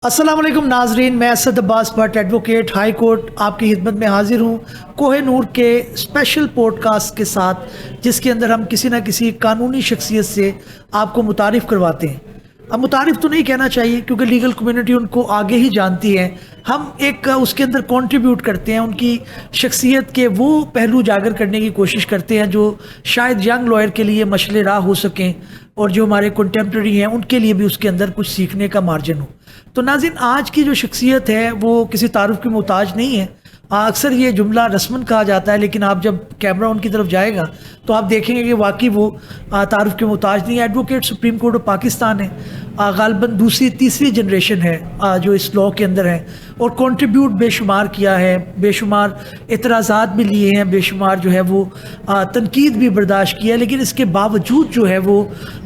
अस्सलाम वालेकुम नाजरीन, मैं Asad Abbas Bhatt advocate high court आपकी खिदमत में हाजिर हूँ कोह-ए-नूर के स्पेशल पॉडकास्ट के साथ, जिसके अंदर हम किसी न किसी कानूनी शख्सियत से आपको मुतारिफ़ करवाते हैं। अब मुतारिफ़ तो नहीं कहना चाहिए क्योंकि लीगल कम्युनिटी उनको आगे ही जानती है। हम एक उसके अंदर कंट्रीब्यूट करते हैं, उनकी शख्सियत के वो पहलू उजागर करने की कोशिश करते हैं जो शायद यंग लॉयर के लिए मशले राह हो सकें और जो हमारे कंटेम्प्रेरी हैं उनके लिए भी उसके अंदर कुछ सीखने का मार्जिन हो। तो नाज़रीन, आज की जो शख्सियत है वो किसी तारुफ की मोहताज नहीं है। अक्सर ये जुमला रस्मन कहा जाता है, लेकिन आप जब कैमरा उनकी तरफ जाएगा तो आप देखेंगे कि वाकई वो तारुफ के मोहताज नहीं है। Advocate supreme court of Pakistan है, गालिबन दूसरी तीसरी जनरेशन है जो इस लॉ के अंदर है और कंट्रीब्यूट बेशुमार किया है, बेशुमार एतराज़ात भी लिए हैं, बेशुमार जो है वो तनकीद भी बर्दाश्त किया है, लेकिन इसके बावजूद जो है वो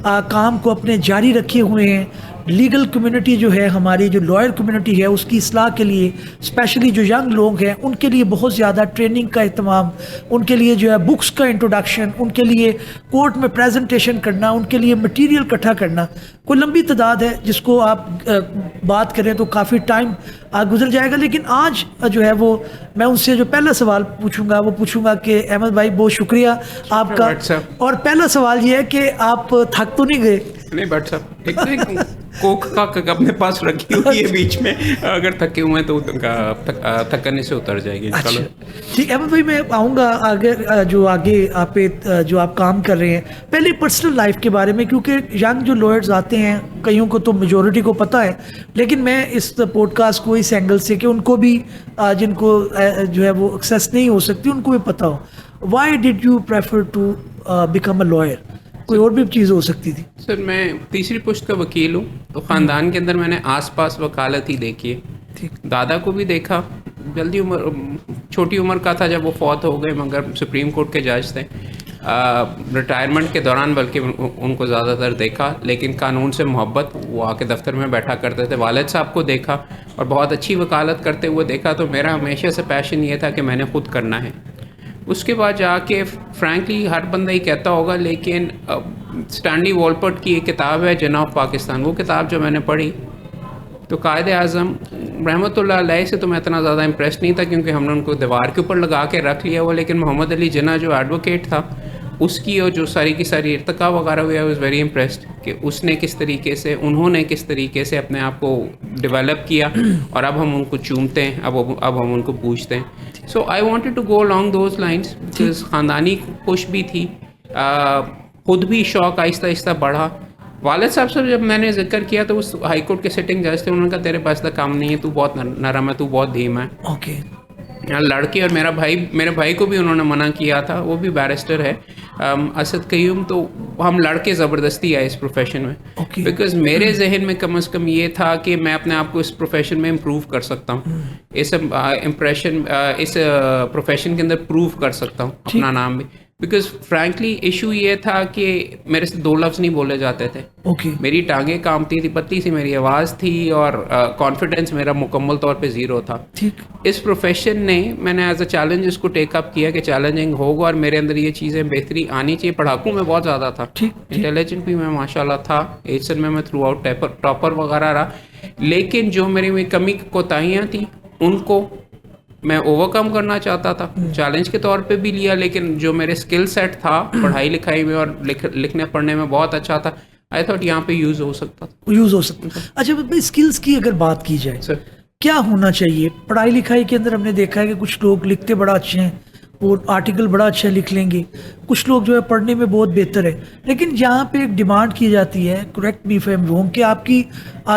काम को अपने जारी रखे हुए हैं। लीगल कम्युनिटी जो है, हमारी जो लॉयर कम्युनिटी है, उसकी इस्लाह के लिए स्पेशली जो यंग लोग हैं उनके लिए बहुत ज़्यादा ट्रेनिंग का अहतमाम, उनके लिए जो है बुक्स का इंट्रोडक्शन, उनके लिए कोर्ट में प्रेजेंटेशन करना, उनके लिए मटेरियल इकट्ठा करना, कोई लंबी तादाद है जिसको आप बात करें तो काफ़ी टाइम गुजर जाएगा। लेकिन आज जो है वो मैं उनसे जो पहला सवाल पूछूंगा वो पूछूंगा कि अहमद भाई, बहुत शुक्रिया आपका। और पहला सवाल ये है कि आप थक तो नहीं गए? नहीं भट्ट साहब, एक कोक का अपने पास रखी हुई है बीच में, अगर थके हुए हैं तो थकने से उतर जाएगी इंशाल्लाह। ठीक है अहमद भाई, मैं आऊँगा आगे जो आप काम कर रहे हैं, पहले पर्सनल लाइफ के बारे में, क्योंकि यंग जो लॉयर्स आते हैं कईयों को तो मेजोरिटी को पता है, लेकिन मैं इस पॉडकास्ट को इस एंगल से कि उनको भी जिनको जो है वो एक्सेस नहीं हो सकती उनको भी पता हो। Why did you prefer to become a lawyer? कोई और भी चीज़ हो सकती थी। सर, मैं तीसरी पुश्त का वकील हूँ, तो ख़ानदान के अंदर मैंने आसपास वकालत ही देखी है। ठीक। दादा को भी देखा, जल्दी उम्र, छोटी उम्र का था जब वो फौत हो गए, मगर सुप्रीम कोर्ट के जज थे। रिटायरमेंट के दौरान बल्कि उनको ज़्यादातर देखा, लेकिन कानून से मोहब्बत, वो आके दफ्तर में बैठा करते थे। वालिद साहब को देखा और बहुत अच्छी वकालत करते हुए देखा, तो मेरा हमेशा से पैशन ये था कि मैंने खुद करना है। उसके बाद जाके फ्रैंकली हर बंदा ही कहता होगा, लेकिन स्टैनली वॉलपर्ट की एक किताब है जनाब पाकिस्तान, वो किताब जो मैंने पढ़ी तो कायद आज़म रहमतुल्लाह अलैह से तो मैं इतना ज़्यादा इम्प्रेस नहीं था, क्योंकि हमने उनको दीवार के ऊपर लगा के रख लिया हुआ, लेकिन मोहम्मद अली जिन्ना जो एडवोकेट था उसकी और जो सारी की सारी इर्तिका वगैरह हुई, आई वाज वेरी इम्प्रेस्ड कि उसने किस तरीके से, उन्होंने किस तरीके से अपने आप को डेवलप किया और अब हम उनको चूमते हैं, अब हम उनको पूछते हैं। So I wanted to go along those lines, because ख़ानदानी पुश भी थी, खुद भी शौक़ आहिस्ता आहिस्ता बढ़ा। वालिद साहब से जब मैंने जिक्र किया तो उस हाई कोर्ट के सिटिंग जज थे, उन्होंने कहा तेरे पास तो काम नहीं है, तू बहुत नरम है, तू बहुत धीमा है। ओके। लड़के और मेरे भाई को भी उन्होंने मना किया था, वो भी बैरिस्टर है, असद कयूम। तो हम लड़के ज़बरदस्ती आए इस प्रोफेशन में, बिकॉज मेरे जहन में कम से कम ये था कि मैं अपने आप को इस प्रोफेशन में इम्प्रूव कर सकता हूँ, इस प्रोफेशन के अंदर प्रूव कर सकता हूँ अपना नाम भी। बिकॉज फ्रैंकली इशू ये था कि मेरे से दो लफ्ज़ नहीं बोले जाते थे। मेरी टांगें कांपती थी, पतली सी मेरी आवाज़ थी और कॉन्फिडेंस मेरा मुकम्मल तौर पे ज़ीरो था। ठीक। इस प्रोफेशन ने, मैंने एज अ चैलेंज इसको टेकअप किया कि चैलेंजिंग होगा और मेरे अंदर ये चीज़ें बेहतरी आनी चाहिए। पढ़ाकू में बहुत ज़्यादा था, इंटेलिजेंट भी मैं माशाल्लाह था, एचसन में मैं थ्रू आउट टॉपर वगैरह रहा, लेकिन जो मेरी में कमी कोताहियाँ थी उनको मैं ओवरकम करना चाहता था, चैलेंज के तौर पे भी लिया, लेकिन जो मेरे स्किल सेट था पढ़ाई लिखाई में और लिखने पढ़ने में बहुत अच्छा था, आई थॉट यहाँ पे यूज़ हो सकता था। अच्छा भाई, स्किल्स की अगर बात की जाए सर, क्या होना चाहिए? पढ़ाई लिखाई के अंदर हमने देखा है कि कुछ लोग लिखते बड़ा अच्छे हैं, वो आर्टिकल बड़ा अच्छा लिख लेंगे, कुछ लोग जो है पढ़ने में बहुत बेहतर है, लेकिन यहाँ पे एक डिमांड की जाती है, correct me if I am wrong, कि आपकी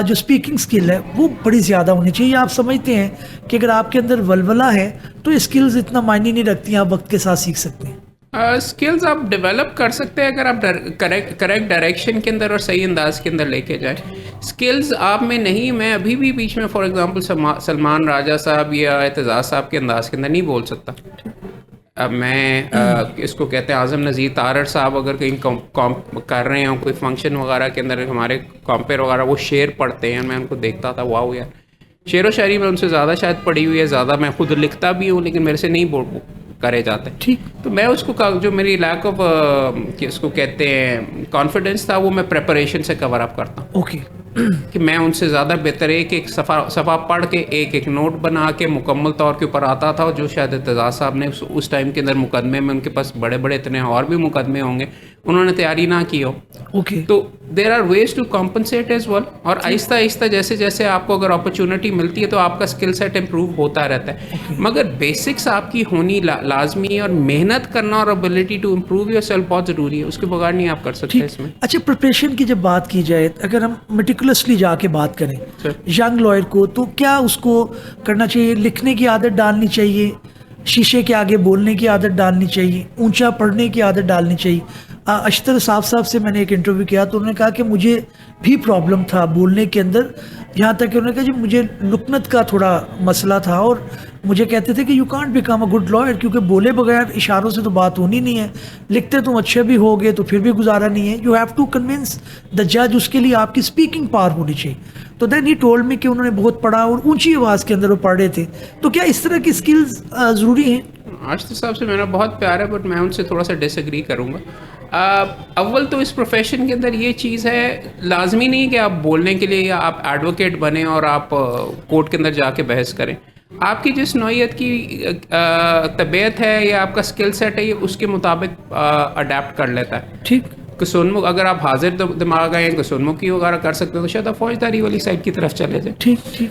जो स्पीकिंग स्किल है वो बड़ी ज़्यादा होनी चाहिए। आप समझते हैं कि अगर आपके अंदर वलवला है तो स्किल्स इतना मायने नहीं रखती, आप वक्त के साथ सीख सकते हैं। स्किल्स आप डेवलप कर सकते हैं अगर आप करेक्ट डायरेक्शन के अंदर और सही अंदाज के अंदर लेके जाए। स्किल्स आप में नहीं, मैं अभी भी बीच में फॉर एग्जांपल सलमान राजा साहब या एतजाज़ साहब के अंदाज के अंदर नहीं बोल सकता। अब मैं इसको कहते हैं आज़म नज़ीर तारड़ साहब अगर कहीं कर रहे हों कोई फंक्शन वगैरह के अंदर, हमारे कॉम्पेयर वगैरह, वो शेर पढ़ते हैं, मैं उनको देखता था, वाह यार, शेर व शायरी में उनसे ज़्यादा शायद पढ़ी हुई है, ज़्यादा मैं खुद लिखता भी हूँ, लेकिन मेरे से नहीं करे जाते। ठीक। तो मैं उसको जो मेरी लैक ऑफ इसको कहते हैं कॉन्फिडेंस था, वो मैं प्रेपरेशन से कवर अप करता हूँ। ओके। कि मैं उनसे ज़्यादा बेहतर एक एक सफ़ा पढ़ के एक एक नोट बना के मुकम्मल तौर के ऊपर आता था, और जो शायद इत्तेज़ाज़ साहब ने उस टाइम के अंदर मुकदमे में, उनके पास बड़े बड़े इतने और भी मुकदमे होंगे, उन्होंने तैयारी ना की हो। ओके, तो there are ways to compensate as well, और आहिस्ता आहिस्ता जैसे जैसे आपको अगर अपॉर्चुनिटी मिलती है तो आपका स्किल सेट इम्प्रूव होता रहता है। मगर बेसिक्स आपकी होनी लाजमी है, और मेहनत करना और ability to improve yourself बहुत ज़रूरी है, उसके बगैर नहीं आप कर सकते इसमें। अच्छा, प्रिपरेशन की जब बात की जाए, अगर हम मेटिकुलसली जाके बात करें यंग लॉयर को, तो क्या उसको करना चाहिए? लिखने की आदत डालनी चाहिए, शीशे के आगे बोलने की आदत डालनी चाहिए, ऊंचा पढ़ने की आदत डालनी चाहिए? अशतर साहब से मैंने एक इंटरव्यू किया तो उन्होंने कहा कि मुझे भी प्रॉब्लम था बोलने के अंदर, यहाँ तक कि उन्होंने कहा जी मुझे नुकनत का थोड़ा मसला था, और मुझे कहते थे कि you can't become a good lawyer, क्योंकि बोले बगैर इशारों से तो बात होनी नहीं है, लिखते तुम अच्छे भी होगे तो फिर भी गुजारा नहीं है, you have to convince the जज, उसके लिए आपकी स्पीकिंग पावर होनी चाहिए। तो देन ही टोल्ड मी कि उन्होंने बहुत पढ़ा और ऊंची आवाज़ के अंदर वो पढ़ रहे थे। तो क्या इस तरह की स्किल्स ज़रूरी हैं? आशिफ साहब से मेरा बहुत प्यार है, बट मैं उनसे थोड़ा सा डिसएग्री करूँगा। अव्वल तो इस प्रोफेशन के अंदर ये चीज़ है, लाजमी नहीं कि आप बोलने के लिए या आप एडवोकेट बने और आप कोर्ट के अंदर जाके बहस करें। आपकी जिस नौइयत की तबीयत है या आपका स्किल सेट है, ये उसके मुताबिक अडेप्ट कर लेता है। ठीक, कसूनमुख, अगर आप हाजिर दिमाग हैं, कसूनमुखी वगैरह कर सकते हो, तो शायद आप फौजदारी वाली साइड की तरफ चले जाए। ठीक ठीक।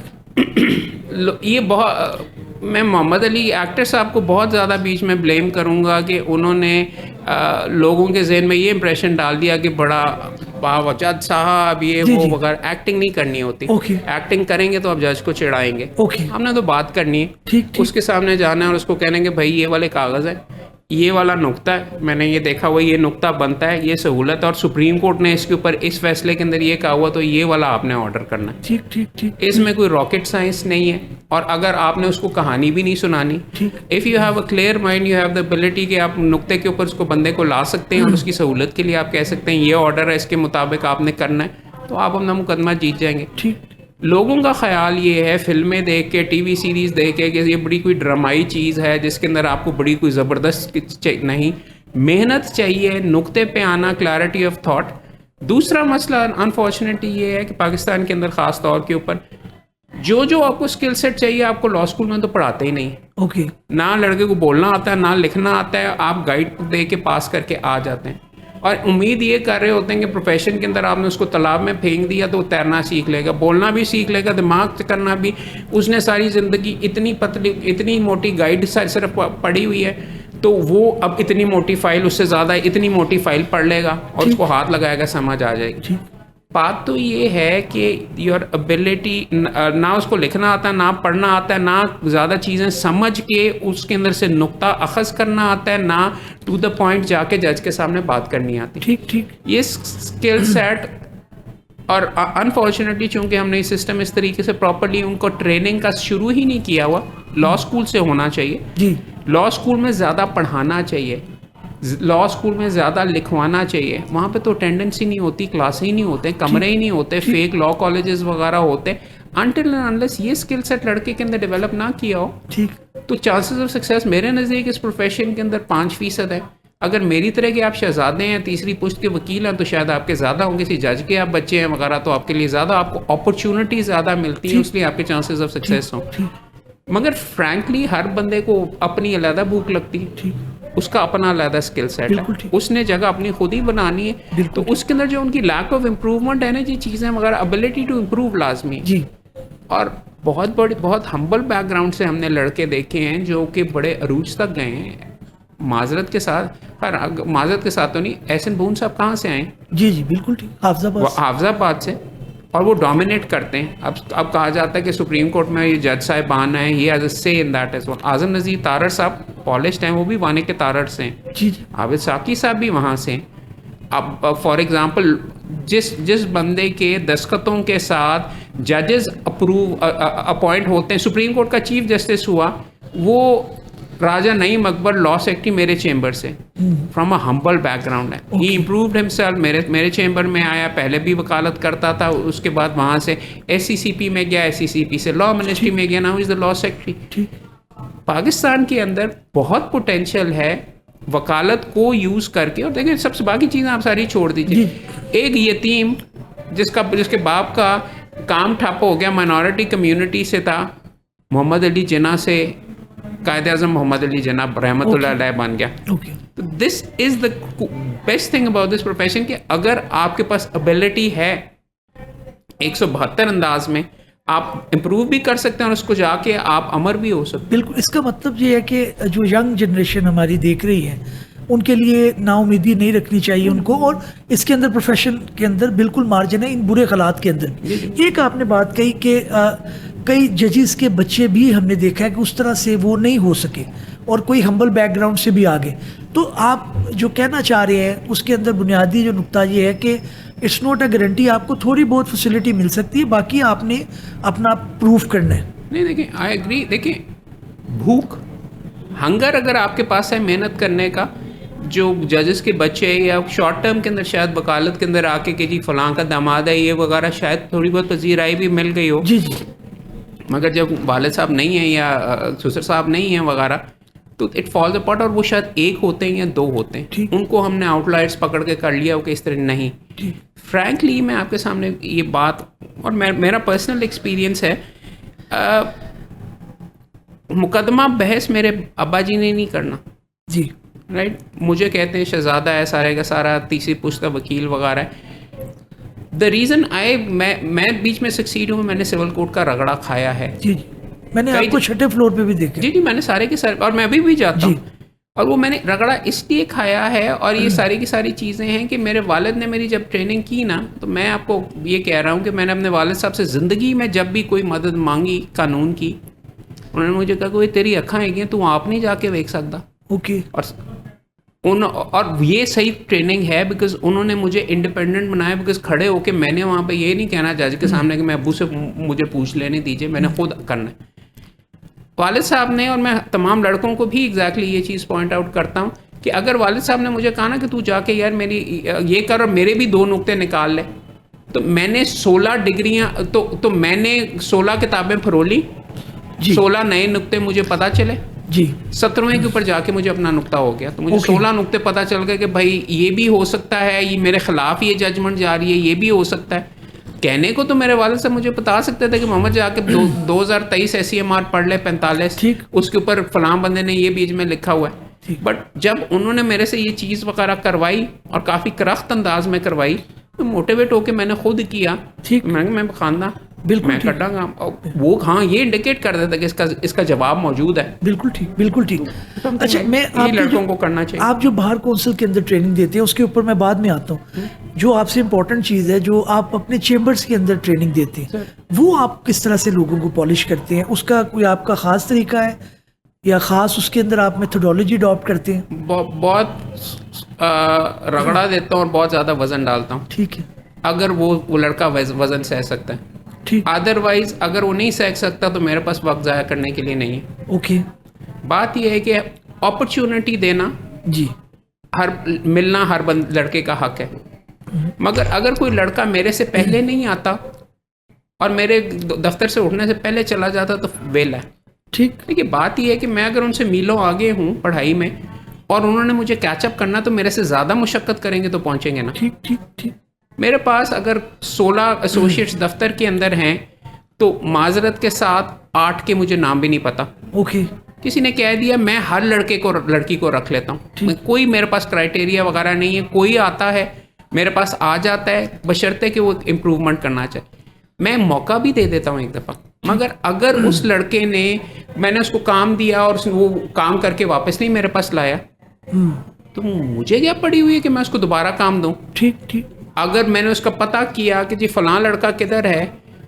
ये बहुत, मैं मोहम्मद अली एक्टर साहब को बहुत ज़्यादा बीच में ब्लेम करूँगा कि उन्होंने लोगों के जहन में ये इंप्रेशन डाल दिया कि बड़ा जज साहब ये वो वगैरह। एक्टिंग नहीं करनी होती। एक्टिंग करेंगे तो आप जज को चिढ़ाएंगे। हमने तो बात करनी है, ठीक, उसके सामने जाना है और उसको कहने कि भाई ये वाले कागज़ है, ये वाला नुक्ता है, मैंने ये देखा हुआ, ये नुक्ता बनता है, ये सहूलत, और सुप्रीम कोर्ट ने इसके ऊपर इस फैसले के अंदर ये कहा हुआ, तो ये वाला आपने ऑर्डर करना है। ठीक ठीक ठीक। इसमें कोई रॉकेट साइंस नहीं है, और अगर आपने उसको कहानी भी नहीं सुनानी, if you have a clear mind, you have the ability कि आप नुक्ते के ऊपर उसको बंदे को ला सकते हैं और उसकी सहूलत के लिए आप कह सकते हैं ये ऑर्डर है, इसके मुताबिक आपने करना है, तो आप अपना मुकदमा जीत जाएंगे। ठीक। लोगों का ख्याल ये है फिल्में देख के, टीवी सीरीज़ देख के, कि ये बड़ी कोई ड्रामाई चीज़ है जिसके अंदर आपको बड़ी कोई ज़बरदस्त नहीं, मेहनत चाहिए, नुक्ते पे आना, क्लैरिटी ऑफ थॉट। दूसरा मसला अनफॉर्चुनेटली ये है कि पाकिस्तान के अंदर ख़ास तौर के ऊपर जो आपको स्किल सेट चाहिए आपको लॉ स्कूल में तो पढ़ाते ही नहीं। ना लड़के को बोलना आता है, ना लिखना आता है, आप गाइड दे के पास करके आ जाते हैं और उम्मीद ये कर रहे होते हैं कि प्रोफेशन के अंदर आपने उसको तालाब में फेंक दिया तो तैरना सीख लेगा, बोलना भी सीख लेगा, दिमाग करना भी। उसने सारी ज़िंदगी इतनी पतली, इतनी मोटी गाइड सिर्फ पढ़ी हुई है, तो वो अब इतनी मोटी फाइल, उससे ज़्यादा इतनी मोटी फाइल पढ़ लेगा और उसको हाथ लगाएगा, समझ आ जाएगी। बात तो ये है कि योर एबिलिटी, ना उसको लिखना आता है, ना पढ़ना आता है, ना ज़्यादा चीज़ें समझ के उसके अंदर से नुक्ता अखज़ करना आता है, ना टू द पॉइंट जाके जज के सामने बात करनी आती। ठीक। ये स्किल सेट, और अनफॉर्चुनेटली चूँकि हमने इस सिस्टम इस तरीके से प्रॉपरली उनको ट्रेनिंग का शुरू ही नहीं किया हुआ, लॉ स्कूल से होना चाहिए जी। लॉ स्कूल में ज़्यादा पढ़ाना चाहिए, लॉ स्कूल में ज़्यादा लिखवाना चाहिए। वहाँ पे तो अटेंडेंस ही नहीं होती, क्लास ही नहीं होते, कमरे ही नहीं होते, फेक लॉ कॉलेजेस वगैरह होते। अनटिल एंड अनलेस ये स्किल सेट लड़के के अंदर डेवलप ना किया हो, ठीक, तो चांसेस ऑफ सक्सेस मेरे नज़दीक इस प्रोफेशन के अंदर 5% है। अगर मेरी तरह के आप शहजादे हैं, तीसरी पुश्त के वकील हैं, तो शायद आपके ज़्यादा होंगे। किसी जज के आप बच्चे हैं वगैरह, तो आपके लिए ज़्यादा, आपको अपॉर्चुनिटी ज़्यादा मिलती है, इसलिए आपके चांसेस ऑफ सक्सेस हों। मगर फ्रैंकली हर बंदे को अपनी अलग भूख लगती है, उसका अपना अलग स्किल सेट है, उसने जगह अपनी खुद ही बनानी है। तो उसके अंदर जो उनकी लैक ऑफ इम्प्रूवमेंट है ना, ये चीज़ें मगर एबिलिटी टू इम्प्रूव लाजमी जी। और बहुत हम्बल बैकग्राउंड से हमने लड़के देखे हैं जो कि बड़े अरूज तक गए हैं। माजरत के साथ तो नहीं, एहसन बून साहब कहाँ से आए? जी बिल्कुल ठीक, हाफजाबाद से, और वो डोमिनेट करते हैं। अब कहा जाता है कि सुप्रीम कोर्ट में ये जज साहिबान हैं, ही हैज़ अ से इन दैट एज वेल। आज़म नज़ीर तारड़ साहब पॉलिश्ड हैं, वो भी वाने के तारड़ से हैं जी। आबिद साकी साहब भी वहाँ से हैं। अब फॉर एग्जांपल जिस बंदे के दस्तखतों के साथ जजेस अपॉइंट होते हैं, सुप्रीम कोर्ट का चीफ जस्टिस हुआ, वो राजा नईम अकबर लॉ सेक्रेटरी मेरे चेंबर से, फ्रॉम अ हम्बल बैकग्राउंड है। ही इम्प्रूव्ड हिमसेल्फ, मेरे चेंबर में आया, पहले भी वकालत करता था, उसके बाद वहाँ से SCCP में गया, SCCP से लॉ मिनिस्ट्री में गया, now is the law secretary. Pakistan के अंदर बहुत पोटेंशियल है वकालत को यूज़ करके। और देखिए सबसे बाकी चीज़ें आप सारी छोड़ दीजिए, एक यतीम जिसके बाप का काम ठप हो गया, माइनॉरिटी कम्युनिटी से था, मोहम्मद अली जिन्ना से कायद आज़म मोहम्मद अली जिन्ना रहमतुल्लाह अलैह बन गया। तो this is the best thing about this profession कि अगर आपके पास एबिलिटी है 172 अंदाज में आप इम्प्रूव भी कर सकते हैं और उसको जाके आप अमर भी हो सकते हैं। बिल्कुल, इसका मतलब ये है कि जो यंग जनरेशन हमारी देख रही है उनके लिए नाउमीदी नहीं रखनी चाहिए उनको, और इसके अंदर प्रोफेशन के अंदर बिल्कुल मार्जिन है इन बुरे हालात के अंदर। एक आपने बात कही कि कई जजेस के बच्चे भी हमने देखा है कि उस तरह से वो नहीं हो सके और कोई हम्बल बैकग्राउंड से भी आ गए। तो आप जो कहना चाह रहे हैं उसके अंदर बुनियादी जो नुक्ता ये है कि इट्स नॉट अ गारंटी, आपको थोड़ी बहुत फैसिलिटी मिल सकती है, बाकी आपने अपना प्रूफ करना है। नहीं, देखिए आई एग्री, देखिए भूख हंगर अगर आपके पास है मेहनत करने का, जो जजेस के बच्चे या शॉर्ट टर्म के अंदर शायद वकालत के अंदर आके कि जी फलां का दामाद है ये वगैरह, शायद थोड़ी बहुत पजीराई भी मिल गई हो। जी जी। मगर जब वालिद साहब नहीं हैं या ससुर साहब नहीं हैं वगैरह, तो इट फॉल्स अपार्ट। और वो शायद एक होते हैं या दो होते हैं, उनको हमने आउटलायर्स पकड़ के कर लिया हो कि इस तरह नहीं। फ्रैंकली मैं आपके सामने ये बात, और मेरा पर्सनल एक्सपीरियंस है, मुकदमा बहस मेरे अब्बा जी ने नहीं करना जी, राइट। मुझे कहते हैं शहजादा है सारे का सारा, तीसरी पुश्ता वकील वगैरह है। द रीज़न मैं बीच में सक्सीड हूँ, मैंने सिविल कोर्ट का रगड़ा खाया है। जी जी, मैंने आपको छठे फ्लोर पे भी देखा। जी जी, मैंने सारे के सारे, और मैं अभी भी जाता हूँ, और वो मैंने रगड़ा इसलिए खाया है। और ये सारी की सारी चीज़ें हैं कि मेरे वालिद ने मेरी जब ट्रेनिंग की ना, तो मैं आपको ये कह रहा हूँ कि मैंने अपने वालिद साहब से ज़िंदगी में जब भी कोई मदद मांगी कानून की, उन्होंने मुझे कहा कोई तेरी अक्खां हैगियां, तू आप नहीं जाके देख सकता। ओके। और ये सही ट्रेनिंग है, बिकॉज उन्होंने मुझे इंडिपेंडेंट बनाया। बिकॉज खड़े होके मैंने वहाँ पे ये नहीं कहना जज के सामने कि मैं अब्बू से मुझे पूछ लेने दीजिए, मैंने खुद करना है। वालिद साहब ने, और मैं तमाम लड़कों को भी एग्जैक्टली ये चीज़ पॉइंट आउट करता हूँ कि अगर वालिद साहब ने मुझे कहा ना कि तू जाके यार मेरी ये कर और मेरे भी 2 नुक्ते निकाल ले, तो मैंने 16 डिग्रियाँ, तो मैंने 16 किताबें फरोली, 16 नए नुक्ते मुझे पता चले जी। 17वें के ऊपर जाके मुझे अपना नुक्ता हो गया, तो मुझे 16 नुक्ते पता चल गए कि भाई ये भी हो सकता है, ये मेरे खिलाफ ये जजमेंट जा रही है, ये भी हो सकता है। कहने को तो मेरे वालिद साहब मुझे बता सकते थे कि मोहम्मद जाके 2023 SCMR पढ़ ले 45, ठीक, उसके ऊपर फलां बंदे ने ये बीच में लिखा हुआ है। बट जब उन्होंने मेरे से ये चीज़ वगैरह करवाई और काफ़ी करख्त अंदाज में करवाई, तो मोटिवेट होकर मैंने खुद किया। ठीक, मैं खानदा बिल्कुल मैं कटांगा, वो हाँ ये इंडिकेट कर देता कि इसका जवाब मौजूद है। बिल्कुल ठीक, बिल्कुल ठीक। अच्छा, मैं ये लड़कों को करना चाहिए। आप जो बाहर काउंसिल के अंदर ट्रेनिंग देते हैं उसके ऊपर मैं बाद में आता हूँ। जो आपसे इम्पोर्टेंट चीज़ है, जो आप अपने चेम्बर्स के अंदर ट्रेनिंग देते हैं, वो आप किस तरह से लोगों को पॉलिश करते हैं? उसका कोई आपका ख़ास तरीका है या ख़ास उसके अंदर आप मेथोडोलॉजी अडॉप्ट करते हैं? बहुत रगड़ा देता हूँ और बहुत ज़्यादा वजन डालता हूँ। ठीक है, अगर वो लड़का वजन सह सकता है, ठीक। अदरवाइज अगर वो नहीं सह सकता तो मेरे पास वक्त ज़ाया करने के लिए नहीं है। ओके। बात यह है कि अपॉर्चुनिटी देना जी, मिलना हर लड़के का हक है। मगर अगर कोई लड़का मेरे से पहले नहीं आता और मेरे दफ्तर से उठने से पहले चला जाता तो वेला है। ठीक। देखिए बात यह है कि मैं अगर उनसे मीलों आगे हूँ पढ़ाई में और उन्होंने मुझे कैचअप करना, तो मेरे से ज़्यादा मुशक्क़त करेंगे तो पहुँचेंगे ना। ठीक ठीक ठीक। मेरे पास अगर 16 एसोसिएट्स दफ्तर के अंदर हैं, तो माजरत के साथ 8 के मुझे नाम भी नहीं पता। ओके। किसी ने कह दिया, मैं हर लड़की को रख लेता हूँ, कोई मेरे पास क्राइटेरिया वगैरह नहीं है। कोई आता है मेरे पास आ जाता है, बशर्ते कि वो इम्प्रूवमेंट करना चाहे, मैं मौका भी दे देता हूँ एक दफ़ा। मगर अगर उस लड़के ने, मैंने उसको काम दिया और वो काम करके वापस नहीं मेरे पास लाया, तो मुझे क्या पड़ी हुई है कि मैं उसको दोबारा काम दूँ? ठीक ठीक। अगर मैंने उसका पता किया कि जी फलां लड़का किधर है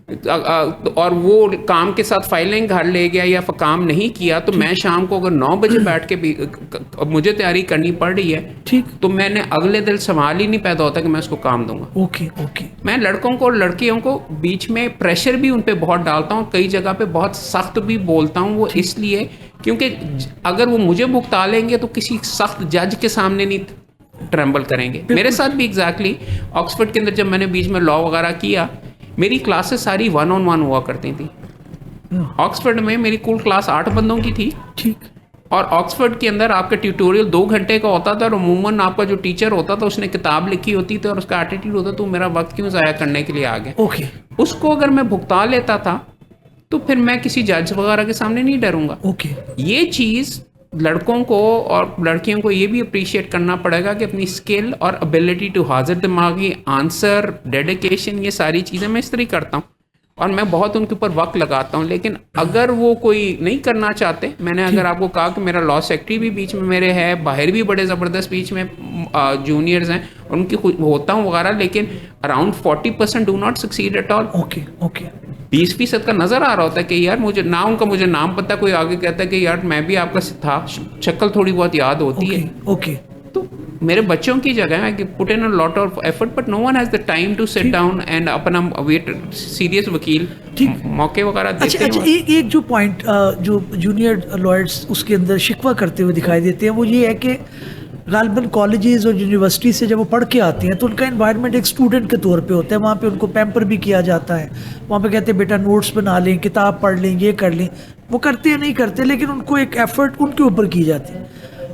और वो काम के साथ फाइलिंग घर ले गया या काम नहीं किया, तो मैं शाम को अगर 9 बजे बैठ के भी मुझे तैयारी करनी पड़ रही है, ठीक, तो मैंने अगले दिन सवाल ही नहीं पैदा होता कि मैं उसको काम दूंगा। Okay okay. मैं लड़कों को और लड़कियों को बीच में प्रेशर भी उन पे बहुत डालता हूँ, कई जगह पे बहुत सख्त भी बोलता हूँ। वो इसलिए क्योंकि अगर वो मुझे भुगता लेंगे तो किसी सख्त जज के सामने नहीं ट्रम्बल करेंगे। मेरे साथ भी एग्जैक्टली ऑक्सफोर्ड के अंदर जब मैंने बीच में लॉ वगैरह किया, मेरी क्लासेस सारी 1-on-1 हुआ करती थी। ऑक्सफोर्ड में मेरी कुल क्लास 8 बंदों की थी। ठीक। और ऑक्सफोर्ड के अंदर आपका ट्यूटोरियल 2 घंटे का होता था और अमूमन आपका जो टीचर होता था उसने किताब लिखी होती थी और उसका एटीट्यूड होता तो मेरा वक्त क्यों ज़ाया करने के लिए आ गया। ओके, उसको अगर मैं भुगता लेता था तो फिर मैं किसी जज वगैरह के सामने नहीं डरूंगा। ओके, ये चीज़ लड़कों को और लड़कियों को ये भी अप्रिशिएट करना पड़ेगा कि अपनी स्किल और एबिलिटी टू हाजिर दिमागी आंसर, डेडिकेशन, ये सारी चीज़ें मैं इस तरह करता हूँ और मैं बहुत उनके ऊपर वक्त लगाता हूँ। लेकिन अगर वो कोई नहीं करना चाहते, मैंने अगर आपको कहा कि मेरा लॉ सेक्रेटरी भी बीच में मेरे है, बाहर भी बड़े ज़बरदस्त बीच में जूनियर्स हैं और उनकी होता हूँ वगैरह, लेकिन around 40% do not succeed at all. Okay, okay, 20% का नज़र आ रहा होता है कि यार मुझे नाम पता, कोई आगे कहता है कि यार मैं भी आपका था, शक्ल थोड़ी बहुत याद होती है। ओके, तो मेरे बच्चों की जगह है कि put in a lot of effort but no one has the time to sit down and अपना वेट सीरियस वकील मौके वगैरह देते हैं। अच्छा, एक जो पॉइंट जो जूनियर लॉयर्स उसके अंदर शिकवा करते हुए दिखाई देते हैं वो ये है कि गालिबन कॉलेजेस और यूनिवर्सिटी से जब वो पढ़ के आती हैं तो उनका एनवायरनमेंट एक स्टूडेंट के तौर पे होता है। वहाँ पे उनको पैम्पर भी किया जाता है, वहाँ पे कहते हैं बेटा नोट्स बना लें, किताब पढ़ लें, ये कर लें। वो करते हैं नहीं करते, लेकिन उनको एक एफर्ट उनके ऊपर की जाती है।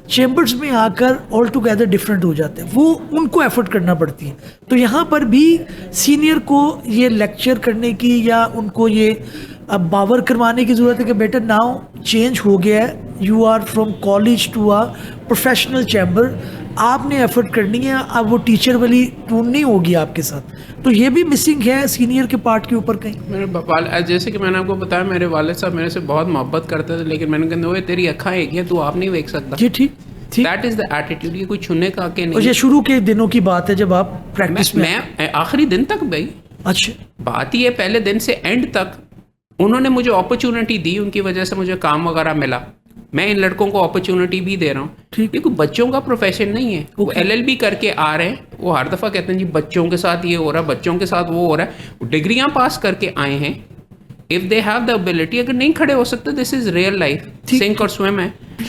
चैम्बर्स में आकर ऑल टुगेदर डिफरेंट हो जाते हैं, वो उनको एफर्ट करना पड़ती है। तो यहाँ पर भी सीनियर को ये लेक्चर करने की या उनको ये अब बावर करवाने की ज़रूरत है कि बेटा नाउ चेंज हो गया है, you are from college to a professional chamber, आपने एफर्ट करनी है, अब वो टीचर वाली टून नहीं होगी आपके साथ। तो ये भी मिसिंग है सीनियर के पार्ट के ऊपर कहीं। मेरे जैसे कि मैंने आपको बताया, मेरे वालिद साहब मेरे से बहुत मोहब्बत करते थे, लेकिन मैंने कहा तेरी अक्खां एक है, तू आप नहीं देख सकता। जी ठीक, दैट इज द एटीट्यूड। ये कोई छूने का के नहीं। ये शुरू के दिनों की बात है जब आप प्रैक्टिस में। मैं आखिरी दिन तक भाई, अच्छा, बात ही है पहले दिन से एंड तक उन्होंने मुझे अपॉर्चुनिटी दी, उनकी वजह से मुझे काम वगैरह मिला। मैं इन लड़कों को अपॉर्चुनिटी भी दे रहा हूँ। ये कोई बच्चों का प्रोफेशन नहीं है। वो LLB करके आ रहे हैं, वो हर दफ़ा कहते हैं जी बच्चों के साथ ये हो रहा है, बच्चों के साथ वो हो रहा है। डिग्रियाँ पास करके आए हैं। If they have the ability, अगर नहीं खड़े हो सकते, this is real life, sink और स्विम है।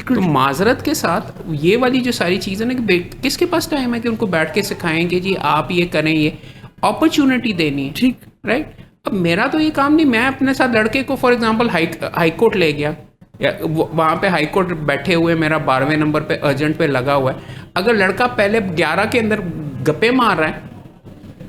तो माजरत के साथ ये वाली जो सारी चीज़ें ना कि किसके पास टाइम है कि उनको बैठ के सिखाएं कि जी आप ये करें, ये अपॉर्चुनिटी देनी है। ठीक, राइट। अब मेरा तो ये काम नहीं, मैं अपने साथ लड़के को फॉर एग्जांपल हाई कोर्ट ले गया, या वहाँ पे हाई कोर्ट बैठे हुए, मेरा 12वें नंबर पे अर्जेंट पे लगा हुआ है। अगर लड़का पहले 11 के अंदर गप्पे मार रहा है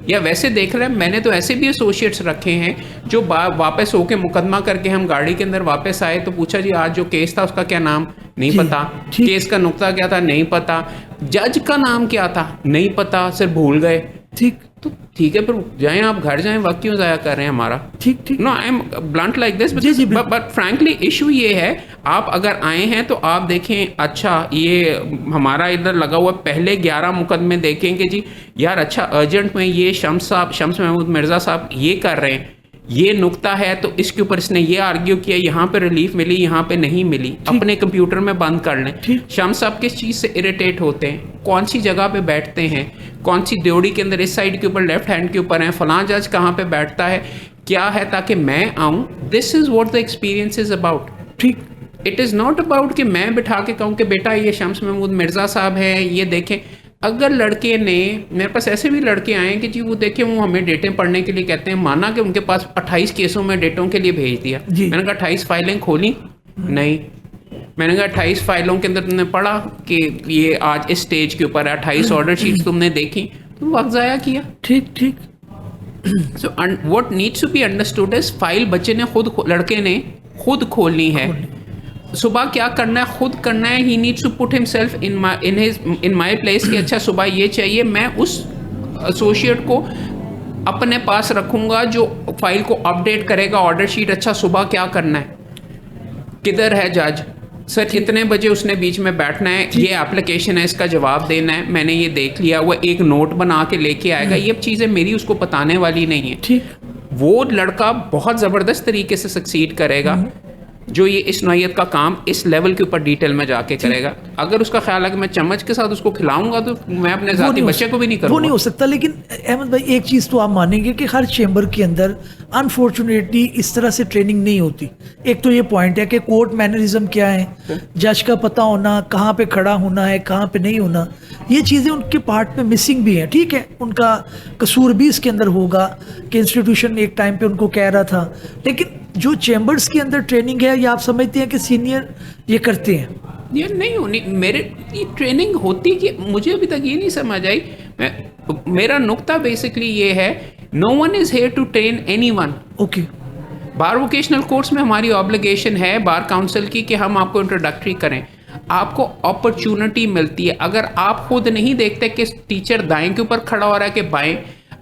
या वैसे देख रहे हैं, मैंने तो ऐसे भी एसोसिएट्स रखे हैं जो वापस होके मुकदमा करके हम गाड़ी के अंदर वापस आए तो पूछा जी आज जो केस था उसका क्या नाम, नहीं पता, केस का नुक्ता क्या था, नहीं पता, जज का नाम क्या था, नहीं पता, सिर्फ भूल गए। ठीक, तो ठीक है, फिर जाएं आप घर जाएं, वक्त क्यों ज़ाया कर रहे हैं हमारा। ठीक ठीक, no I am blunt like this, but frankly issue ये है, आप अगर आए हैं तो आप देखें अच्छा ये हमारा इधर लगा हुआ, पहले 11 मुकदमे देखेंगे जी यार, अच्छा अर्जेंट में ये शम्स महमूद मिर्ज़ा साहब ये कर रहे हैं, ये नुक्ता है तो इसके ऊपर इसने ये आर्ग्यू किया, यहाँ पे रिलीफ मिली, यहाँ पे नहीं मिली, अपने कंप्यूटर में बंद कर लें। शम्स साहब किस चीज़ से इरिटेट होते हैं, कौन सी जगह पे बैठते हैं, कौन सी ड्योड़ी के अंदर इस साइड के ऊपर लेफ्ट हैंड के ऊपर है, फलां जज कहाँ पे बैठता है, क्या है, ताकि मैं आऊँ। This is what the experience is about. ठीक, इट इज़ नॉट अबाउट कि मैं बिठा के कहूँ कि बेटा ये शम्स महमूद मिर्ज़ा साहब हैं, ये देखें। अगर लड़के ने, मेरे पास ऐसे भी लड़के आए कि जी वो देखें, वो हमें डेटें पढ़ने के लिए कहते हैं, माना कि उनके पास 28 केसों में डेटों के लिए भेज दिया, मैंने कहा 28 फाइलें खोली नहीं, मैंने कहा 28 फाइलों के अंदर तुमने पढ़ा कि ये आज इस स्टेज के ऊपर है, 28 ऑर्डर शीट्स तुमने देखी, तुम वक्त ज़ाया किया। ठीक ठीक। So what needs to be understood is, file बच्चे ने खुद, लड़के ने खुद खोलनी है। सुबह क्या करना है, खुद करना है। He needs to put himself in my place कि अच्छा सुबह ये चाहिए, मैं उस एसोसिएट को अपने पास रखूँगा जो फाइल को अपडेट करेगा, ऑर्डर शीट, अच्छा सुबह क्या करना है, किधर है जज, सर कितने बजे उसने बीच में बैठना है, ये एप्लीकेशन है, इसका जवाब देना है, मैंने ये देख लिया, वो एक नोट बना के लेके आएगा। ये चीज़ें मेरी उसको बताने वाली नहीं है। ठीक, वो लड़का बहुत ज़बरदस्त तरीके से सक्सीड करेगा जो ये इस नौयत का काम इस लेवल के ऊपर डिटेल में जाके करेगा। अगर उसका ख्याल है कि मैं चम्मच के साथ उसको खिलाऊंगा तो मैं अपने ज़ाती बच्चे को भी नहीं करूँगा, वो नहीं हो सकता। लेकिन अहमद भाई एक चीज़ तो आप मानेंगे कि हर चेंबर के अंदर अनफॉर्चुनेटली इस तरह से ट्रेनिंग नहीं होती। एक तो ये पॉइंट है कि कोर्ट मैनरिज्म क्या है, जज का पता होना, कहाँ पे खड़ा होना है, कहाँ पे नहीं होना, ये चीज़ें उनके पार्ट में मिसिंग भी हैं। ठीक है, उनका कसूर भी इसके अंदर होगा कि इंस्टीट्यूशन एक टाइम पे उनको कह रहा था, लेकिन जो चैम्बर्स के अंदर ट्रेनिंग है, या आप समझते हैं कि सीनियर ये करते हैं? ये नहीं होनी, मेरे ये ट्रेनिंग होती कि मुझे अभी तक ये नहीं समझ आई। मेरा नुक्ता बेसिकली ये है, no one is here to train anyone. Okay, bar vocational course में हमारी ऑब्लिगेशन है बार काउंसिल की कि हम आपको इंट्रोडक्टरी करें, आपको अपॉर्चुनिटी मिलती है। अगर आप खुद नहीं देखते कि टीचर दाएं के ऊपर खड़ा हो रहा है कि बाएं,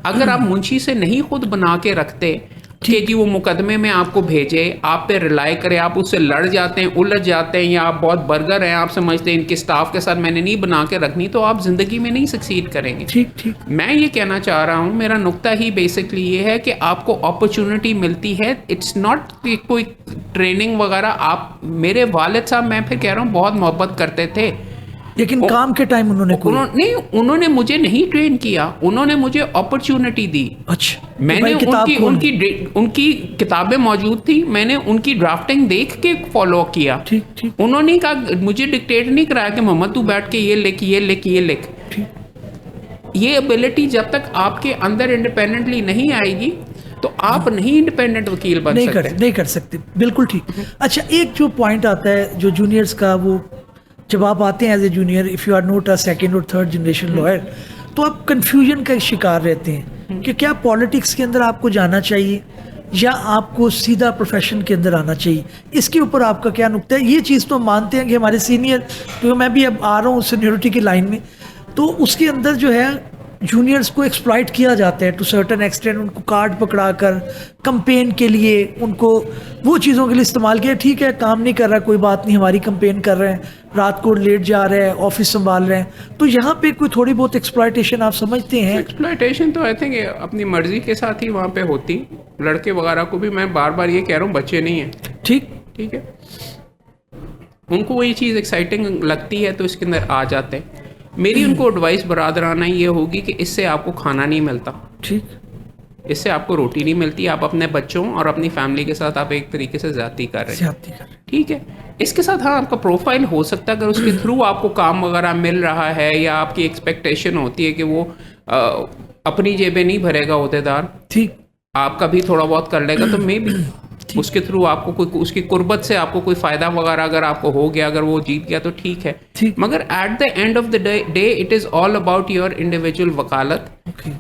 अगर आप मुंशी से नहीं खुद बना के रखते कि जी वो मुकदमे में आपको भेजे, आप पे रिलाई करे, आप उससे लड़ जाते हैं, उलझ जाते हैं, या आप बहुत बर्गर हैं, आप समझते हैं इनके स्टाफ के साथ मैंने नहीं बना के रखनी, तो आप जिंदगी में नहीं सक्सीड करेंगे। ठीक ठीक, मैं ये कहना चाह रहा हूँ, मेरा नुक्ता ही बेसिकली ये है कि आपको अपॉर्चुनिटी मिलती है। इट्स नॉट कि कोई ट्रेनिंग वगैरह। आप, मेरे वालिद साहब, मैं फिर कह रहा हूँ, बहुत मोहब्बत करते थे, लेकिन काम के टाइम उन्होंने मुझे नहीं ट्रेन किया, उन्होंने मुझे अपॉर्चुनिटी दी। अच्छा, मैंने उनकी किताबें मौजूद थी, मैंने उनकी ड्राफ्टिंग देख के फॉलो किया। ठीक ठीक, उन्होंने कहा, मुझे डिक्टेट नहीं कराया कि मोहम्मद तू बैठ के ये लिख ये लिख ये लिख। ये एबिलिटी जब तक आपके अंदर इंडिपेंडेंटली नहीं आएगी तो आप नहीं इंडिपेंडेंट वकील बन सकते। नहीं कर सकते, बिल्कुल ठीक। अच्छा, एक जो पॉइंट आता है जो जूनियर्स का, वो जब आप आते हैं as a junior, if you are not a second और थर्ड जनरेशन लॉयर, तो आप कंफ्यूजन का शिकार रहते हैं कि क्या पॉलिटिक्स के अंदर आपको जाना चाहिए या आपको सीधा प्रोफेशन के अंदर आना चाहिए। इसके ऊपर आपका क्या नुक्ता है? ये चीज़ तो मानते हैं कि हमारे सीनियर, तो मैं भी अब आ रहा हूँ सीनियरिटी की लाइन में, तो उसके अंदर जो है जूनियर्स को एक्सप्लॉइट किया जाता है टू सर्टेन एक्सटेंट। उनको कार्ड पकड़ा कर कंपेन के लिए, उनको वो चीज़ों के लिए इस्तेमाल किया। ठीक है, काम नहीं कर रहा, कोई बात नहीं, हमारी कंपेन कर रहे हैं, रात को लेट जा रहे हैं, ऑफिस संभाल रहे हैं, तो यहाँ पे कोई थोड़ी बहुत एक्सप्लॉइटेशन आप समझते हैं? एक्सप्लॉइटेशन तो आई थिंक अपनी मर्जी के साथ ही वहाँ पे होती। लड़के वगैरह को भी मैं बार बार ये कह रहा हूँ, बच्चे नहीं हैं। ठीक है, उनको वही चीज़ एक्साइटिंग लगती है तो इसके अंदर आ जाते हैं। मेरी उनको एडवाइस बरादराना ये होगी कि इससे आपको खाना नहीं मिलता, ठीक, इससे आपको रोटी नहीं मिलती। आप अपने बच्चों और अपनी फैमिली के साथ आप एक तरीके से ज्यादती कर रहे हैं। ठीक है, इसके साथ हाँ आपका प्रोफाइल हो सकता है, अगर उसके थ्रू आपको काम वगैरह मिल रहा है या आपकी एक्सपेक्टेशन होती है कि वो अपनी जेबें नहीं भरेगा अहदेदार, ठीक, आपका भी थोड़ा बहुत कर लेगा, तो मे बी उसके थ्रू आपको कोई, उसकी कुर्बत से आपको कोई फायदा वगैरह अगर आपको हो गया, अगर वो जीत गया तो ठीक है। मगर at the end of the day it is all about your individual वकालत।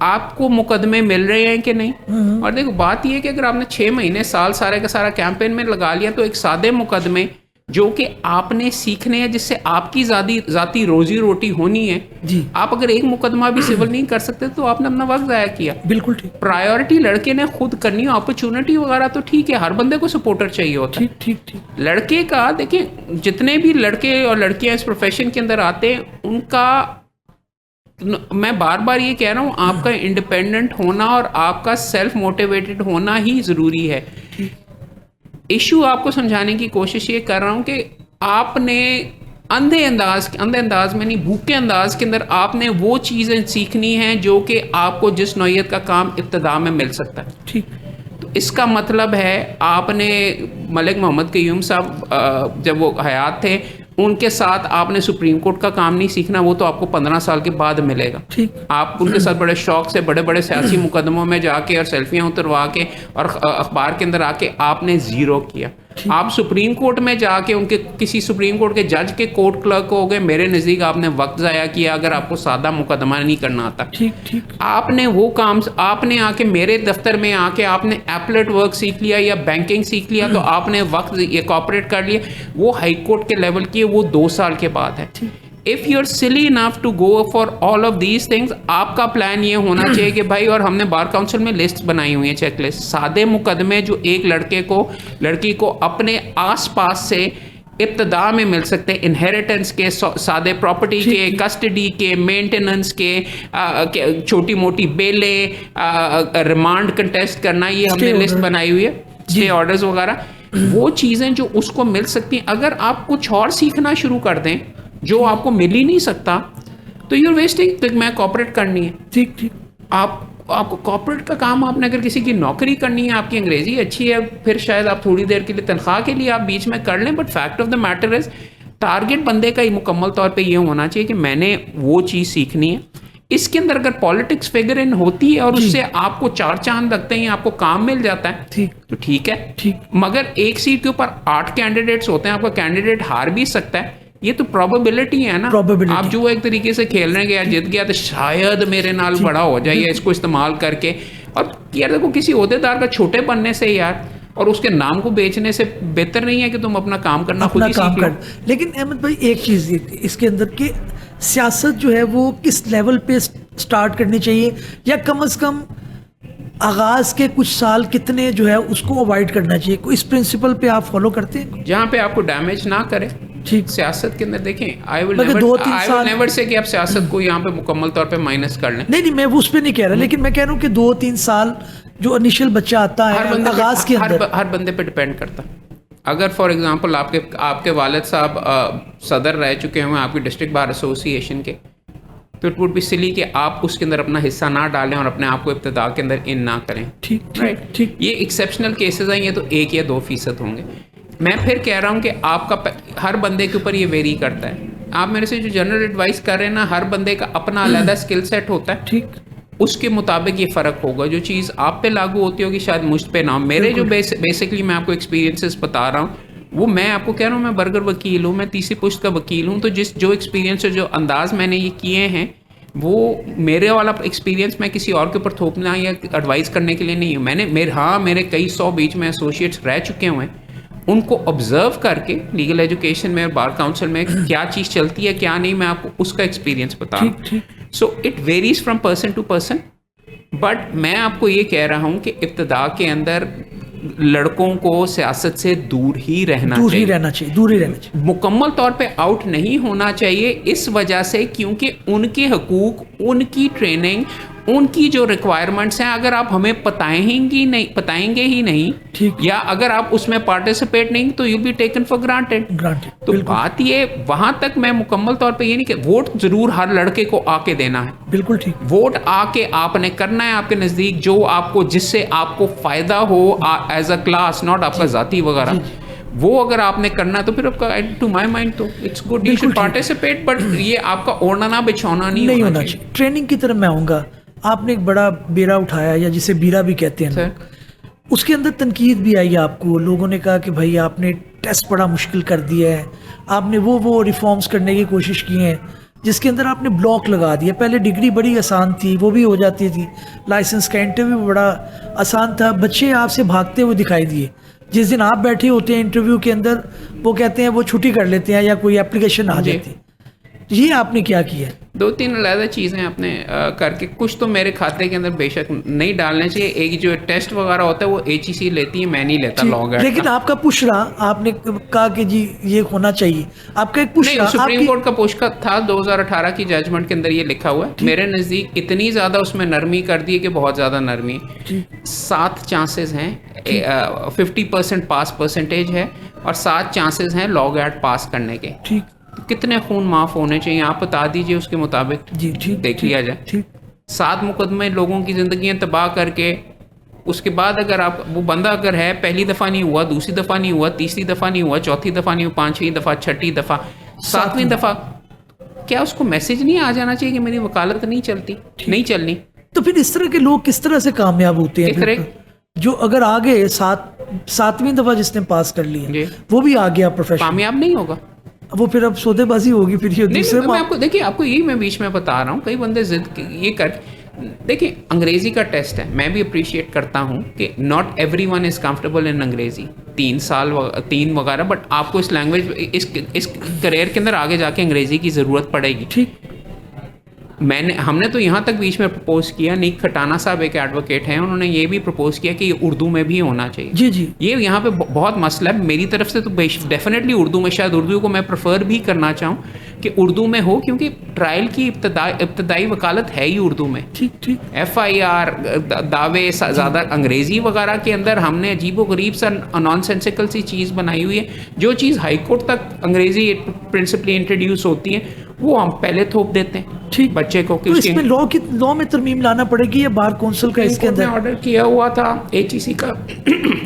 आपको मुकदमे मिल रहे हैं कि नहीं। और देखो बात ये है कि अगर आपने 6 महीने साल सारे का सारा कैंपेन में लगा लिया, तो एक सादे मुकदमे जो कि आपने सीखने हैं, जिससे आपकी जाती रोजी रोटी होनी है जी, आप अगर एक मुकदमा भी सिविल नहीं कर सकते तो आपने अपना वक्त जाया किया। बिल्कुल ठीक। प्रायोरिटी लड़के ने खुद करनी, अपॉर्चुनिटी वगैरह तो ठीक है, हर बंदे को सपोर्टर चाहिए होता है। ठीक। लड़के का देखिए, जितने भी लड़के और लड़कियां इस प्रोफेशन के अंदर आते हैं, उनका, मैं बार बार ये कह रहा हूँ, आपका इंडिपेंडेंट होना और आपका सेल्फ मोटिवेटेड होना ही जरूरी है। इशू आपको समझाने की कोशिश ये कर रहा हूं कि आपने अंधे अंदाज में नहीं, भूखे अंदाज के अंदर आपने वो चीज़ें सीखनी हैं जो कि आपको जिस नौइयत का काम इब्तिदा में मिल सकता है। ठीक, तो इसका मतलब है आपने मलिक मोहम्मद क़य्यूम साहब जब वो हयात थे, उनके साथ आपने सुप्रीम कोर्ट का काम नहीं सीखना, वो तो आपको 15 साल के बाद मिलेगा। ठीक, आप उनके साथ बड़े शौक से बड़े बड़े सियासी मुकदमों में जाके और सेल्फियां उतरवा के और अखबार के अंदर आके आपने जीरो किया। आप सुप्रीम कोर्ट में जाके उनके किसी सुप्रीम कोर्ट के जज के कोर्ट क्लर्क हो गए, मेरे नज़दीक आपने वक्त ज़ाया किया अगर आपको सादा मुकदमा नहीं करना आता। ठीक, आपने वो काम, आपने आके मेरे दफ्तर में आके आपने एपलेट वर्क सीख लिया या बैंकिंग सीख लिया, तो आपने वक्त ये कॉपरेट कर लिया। वो हाई कोर्ट के लेवल की, वो 2 साल के बाद है। If you are silly enough to go for all of these things, आपका प्लान ये होना चाहिए कि भाई, और हमने बार काउंसिल में लिस्ट बनाई हुई है, चेकलिस्ट, सादे मुकदमे जो एक लड़की को अपने आसपास से इब्तदा में मिल सकते हैं, इनहेरिटेंस के, सादे प्रॉपर्टी के, कस्टडी के, मेंटेनेंस के, छोटी मोटी बेले, रिमांड कंटेस्ट करना, ये हमने लिस्ट बनाई हुई है, स्टे ऑर्डर्स वगैरह, वो चीज़ें जो उसको मिल सकती हैं। अगर आप कुछ और सीखना शुरू कर दें जो आपको मिल ही नहीं सकता, तो यूर वेस्टिंग। मैं कॉर्पोरेट करनी है, ठीक, आपको कॉर्पोरेट का काम, आपने अगर किसी की नौकरी करनी है, आपकी अंग्रेजी अच्छी है, फिर शायद आप थोड़ी देर के लिए तनख्वाह के लिए आप बीच में कर लें, but fact of the matter is, target बंदे का मुकम्मल तौर पे ये होना चाहिए कि मैंने वो चीज़ सीखनी है। इसके अंदर अगर पॉलिटिक्स फिगर इन होती है और उससे आपको 4 चांद लगते हैं, आपको काम मिल जाता है, तो ठीक है। मगर एक सीट के ऊपर 8 कैंडिडेट्स होते हैं, आपका कैंडिडेट हार भी सकता है, ये तो प्रोबेबिलिटी है ना। Probability. आप जो एक तरीके से खेल रहे हैं कि यार जीत गया तो शायद मेरे नाल बड़ा हो जाए, या इसको इस्तेमाल करके। और यार देखो, किसी ओहदेदार का छोटे बनने से यार और उसके नाम को बेचने से बेहतर नहीं है कि तुम अपना काम करना खुद अपना ही काम सीख लो। कर। लेकिन अहमद भाई एक चीज़ इसके अंदर कि सियासत जो है वो किस लेवल पे स्टार्ट करनी चाहिए, या कम से कम आगाज़ के कुछ साल कितने जो है उसको अवॉइड करना चाहिए? कोई इस प्रिंसिपल पे आप फॉलो करते हैं? जहाँ पे आपको डैमेज ना करे। ठीक। सियासत के अंदर देखें, आई विल मगर 2-3 साल नेवर से कि आप सियासत को यहाँ पे मुकम्मल तौर पे माइनस कर लें। नहीं, मैं उस पर नहीं कह रहा, लेकिन मैं कह रहा हूँ कि 2-3 साल जो इनिशियल बच्चा आता है आगाज़ के अंदर, हर बंदे पे डिपेंड करता। अगर फॉर एग्जांपल आपके वालिद साहब सदर रह चुके हैं आपकी डिस्ट्रिक्ट बार एसोसिएशन के, तो इट वुड बी सिली कि आप उसके अंदर अपना हिस्सा ना डालें और अपने आप को इब्तिदा के अंदर इन ना करें। ठीक राइट, ठीक। ये एक्सेप्शनल केसेस हैं, ये तो 1 या 2% होंगे। मैं फिर कह रहा हूँ कि आपका हर बंदे के ऊपर ये वेरी करता है। आप मेरे से जो जनरल एडवाइस कर रहे हैं ना, हर बंदे का अपना अलग स्किल सेट होता है। ठीक। उसके मुताबिक ये फ़र्क होगा। जो चीज़ आप पे लागू होती होगी शायद मुझ पे ना। मेरे जो बेसिकली मैं आपको एक्सपीरियंसेस बता रहा हूँ, वो मैं आपको कह रहा हूँ, मैं बर्गर वकील हूँ, मैं तीसरी पुश्त का वकील हूँ। तो जो एक्सपीरियंस जो अंदाज मैंने ये किए हैं, वो मेरे वाला एक्सपीरियंस मैं किसी और के ऊपर थोपना या एडवाइस करने के लिए नहीं हूँ। मेरे कई 100 बीच में एसोसिएट्स रह चुके हुए हैं, उनको ऑब्जर्व करके लीगल एजुकेशन में और बार काउंसिल में क्या चीज़ चलती है क्या नहीं, मैं आपको उसका एक्सपीरियंस बता रहा हूँ। So it varies from person to person. But मैं आपको ये कह रहा हूँ कि इब्तिदा के अंदर लड़कों को सियासत से दूर ही रहना चाहिए, मुकम्मल तौर पे आउट नहीं होना चाहिए। इस वजह से क्योंकि उनके हकूक, उनकी ट्रेनिंग, उनकी जो रिक्वायरमेंट्स हैं, अगर आप हमें बताएंगे ही नहीं या अगर आप उसमें पार्टिसिपेट नहीं, तो you be taken for granted. तो बात ये वहां तक मैं मुकम्मल तौर पे ये नहीं कि वोट जरूर हर लड़के को आके देना है। बिल्कुल ठीक। वोट आके आपने करना है आपके नजदीक जो आपको, जिससे आपको फायदा हो एज अ क्लास, नॉट आपका जाती वगैरह। वो अगर आपने करना तो फिर आपका टू माय माइंड तो it's good, you should participate. But ये आपका ओढ़ना बिछौना नहीं होना चाहिए। ट्रेनिंग की तरफ मैं आऊँगा। आपने एक बड़ा बेरा उठाया, या जिसे बीरा भी कहते हैं, उसके अंदर तनकीद भी आई आपको। लोगों ने कहा कि भाई आपने टेस्ट बड़ा मुश्किल कर दिया है, आपने वो रिफॉर्म्स करने की कोशिश की हैं जिसके अंदर आपने ब्लॉक लगा दिया। पहले डिग्री बड़ी आसान थी, वो भी हो जाती थी, लाइसेंस का इंटरव्यू बड़ा आसान था, बच्चे आपसे भागते हुए दिखाई दिए। जिस दिन आप बैठे होते हैं इंटरव्यू के अंदर, वो कहते हैं वो छुट्टी कर लेते हैं या कोई एप्लीकेशन आ जाती है। ये आपने क्या किया? 2-3 अलग चीज़ें आपने करके, कुछ तो मेरे खाते के अंदर बेशक नहीं डालने चाहिए। एक जो टेस्ट वगैरह होता है वो HEC लेती है, मैं नहीं लेता लॉग। लेकिन आपका पुश रहा, आपने कहा कि जी ये होना चाहिए, आपका एक पुश रहा। सुप्रीम कोर्ट का पुश का था 2018 की जजमेंट के अंदर ये लिखा हुआ है। मेरे नज़दीक इतनी ज़्यादा उसमें नरमी कर दी है कि बहुत ज़्यादा नरमी। 7 चांसेस हैं, 50% पास परसेंटेज है और 7 चांसेस हैं लॉग एड पास करने के। ठीक। कितने खून माफ होने चाहिए आप बता दीजिए, उसके मुताबिक जी ठीक देख लिया जाए। ठीक। 7 मुकदमे लोगों की जिंदगियां तबाह करके, उसके बाद अगर आप वो बंदा अगर है, पहली दफ़ा नहीं हुआ, दूसरी दफ़ा नहीं हुआ, तीसरी दफ़ा नहीं हुआ, चौथी दफ़ा नहीं हुआ, 5वीं दफ़ा, 6ठी दफ़ा, 7वीं दफ़ा, क्या उसको मैसेज नहीं आ जाना चाहिए कि मेरी वकालत नहीं चलती, नहीं चलनी? तो फिर इस तरह के लोग किस तरह से कामयाब होते हैं? जो अगर आ गए 7वीं दफ़ा जिसने पास कर लिया, वो भी आ गया प्रोफेशन, कामयाब नहीं होगा वो फिर अब सौदेबाजी होगी। फिर ये दूसरे मैं आपको देखिए, आपको यही मैं बीच में बता रहा हूँ, कई बंदे जिद ये कर, देखिए अंग्रेजी का टेस्ट है, मैं भी अप्रिशिएट करता हूँ कि not everyone is comfortable in अंग्रेजी, 3 वगैरह, बट आपको इस लैंग्वेज, इस करियर के अंदर आगे जाके अंग्रेजी की ज़रूरत पड़ेगी। ठीक। हमने तो यहाँ तक बीच में प्रपोज किया, नीक खटाना साहब एक एडवोकेट हैं, उन्होंने ये भी प्रपोज किया कि ये उर्दू में भी होना चाहिए। जी जी, ये यहाँ पे बहुत मसला है। मेरी तरफ से तो डेफिनेटली उर्दू में, शायद उर्दू को मैं प्रेफर भी करना चाहूँ कि उर्दू में हो, क्योंकि ट्रायल की इब्तदाई वकालत है ही उर्दू में। ठीक ठीक। FIR दावे ज़्यादा अंग्रेज़ी वगैरह के अंदर हमने अजीबो गरीब सा नॉनसेंसिकल सी चीज़ बनाई हुई है। जो चीज़ हाई कोर्ट तक अंग्रेज़ी प्रिंसिपली इंट्रोड्यूस होती है वो हम पहले थोप देते हैं ठीक बच्चे को। तो इसमें लॉ में तरमीम लाना पड़ेगी या बार कौंसिल का इसके अंदर ऑर्डर किया हुआ था HEC का,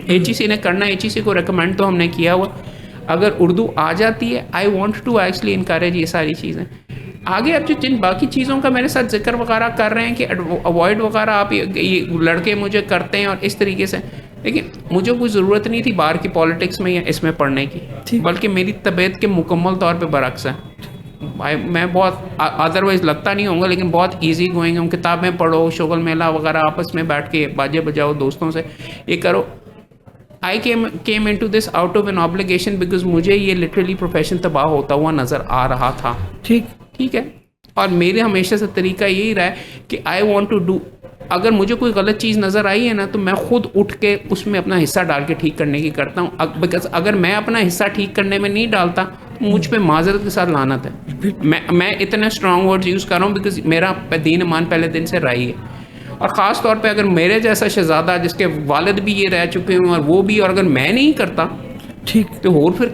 HEC ने करना, HEC को रिकमेंड तो हमने किया हुआ। अगर उर्दू आ जाती है, I want to actually encourage ये सारी चीज़ें आगे। अब जो जिन बाकी चीज़ों का मेरे साथ जिक्र वगैरह कर रहे हैं कि अवॉइड वगैरह आप ये लड़के मुझे करते हैं और इस तरीके से, लेकिन मुझे कोई ज़रूरत नहीं थी बाहर की पॉलिटिक्स में या इसमें पढ़ने की, बल्कि मेरी तबीयत के मुकम्मल तौर पे बरक्स है। मैं बहुत अदरवाइज़ लगता नहीं होगा, लेकिन बहुत इजी गोइंग हूँ। किताबें पढ़ो, शोगल मेला वगैरह, आपस में बैठ के बाजे बजाओ, दोस्तों से ये करो। I came into this out of an obligation, because मुझे ये लिटरली प्रोफेशन तबाह होता हुआ नज़र आ रहा था। ठीक है। और मेरे हमेशा से तरीका यही रहा है कि आई वॉन्ट टू डू, अगर मुझे कोई गलत चीज़ नज़र आई है ना, तो मैं खुद उठ के उसमें अपना हिस्सा डाल के ठीक करने की करता हूँ। बिकॉज अगर मैं अपना हिस्सा ठीक करने में नहीं डालता तो मुझ पे माजरत के साथ लानत है। मैं इतने स्ट्रॉन्ग वर्ड्स यूज़ कर रहा हूँ बिकॉज मेरा दीन ईमान पहले दिन से रही है। और ख़ास तौर पे अगर मेरे जैसा शहजादा जिसके वालिद भी ये रह चुके हैं और वो भी, और अगर मैं नहीं करता ठीक, तो और फिर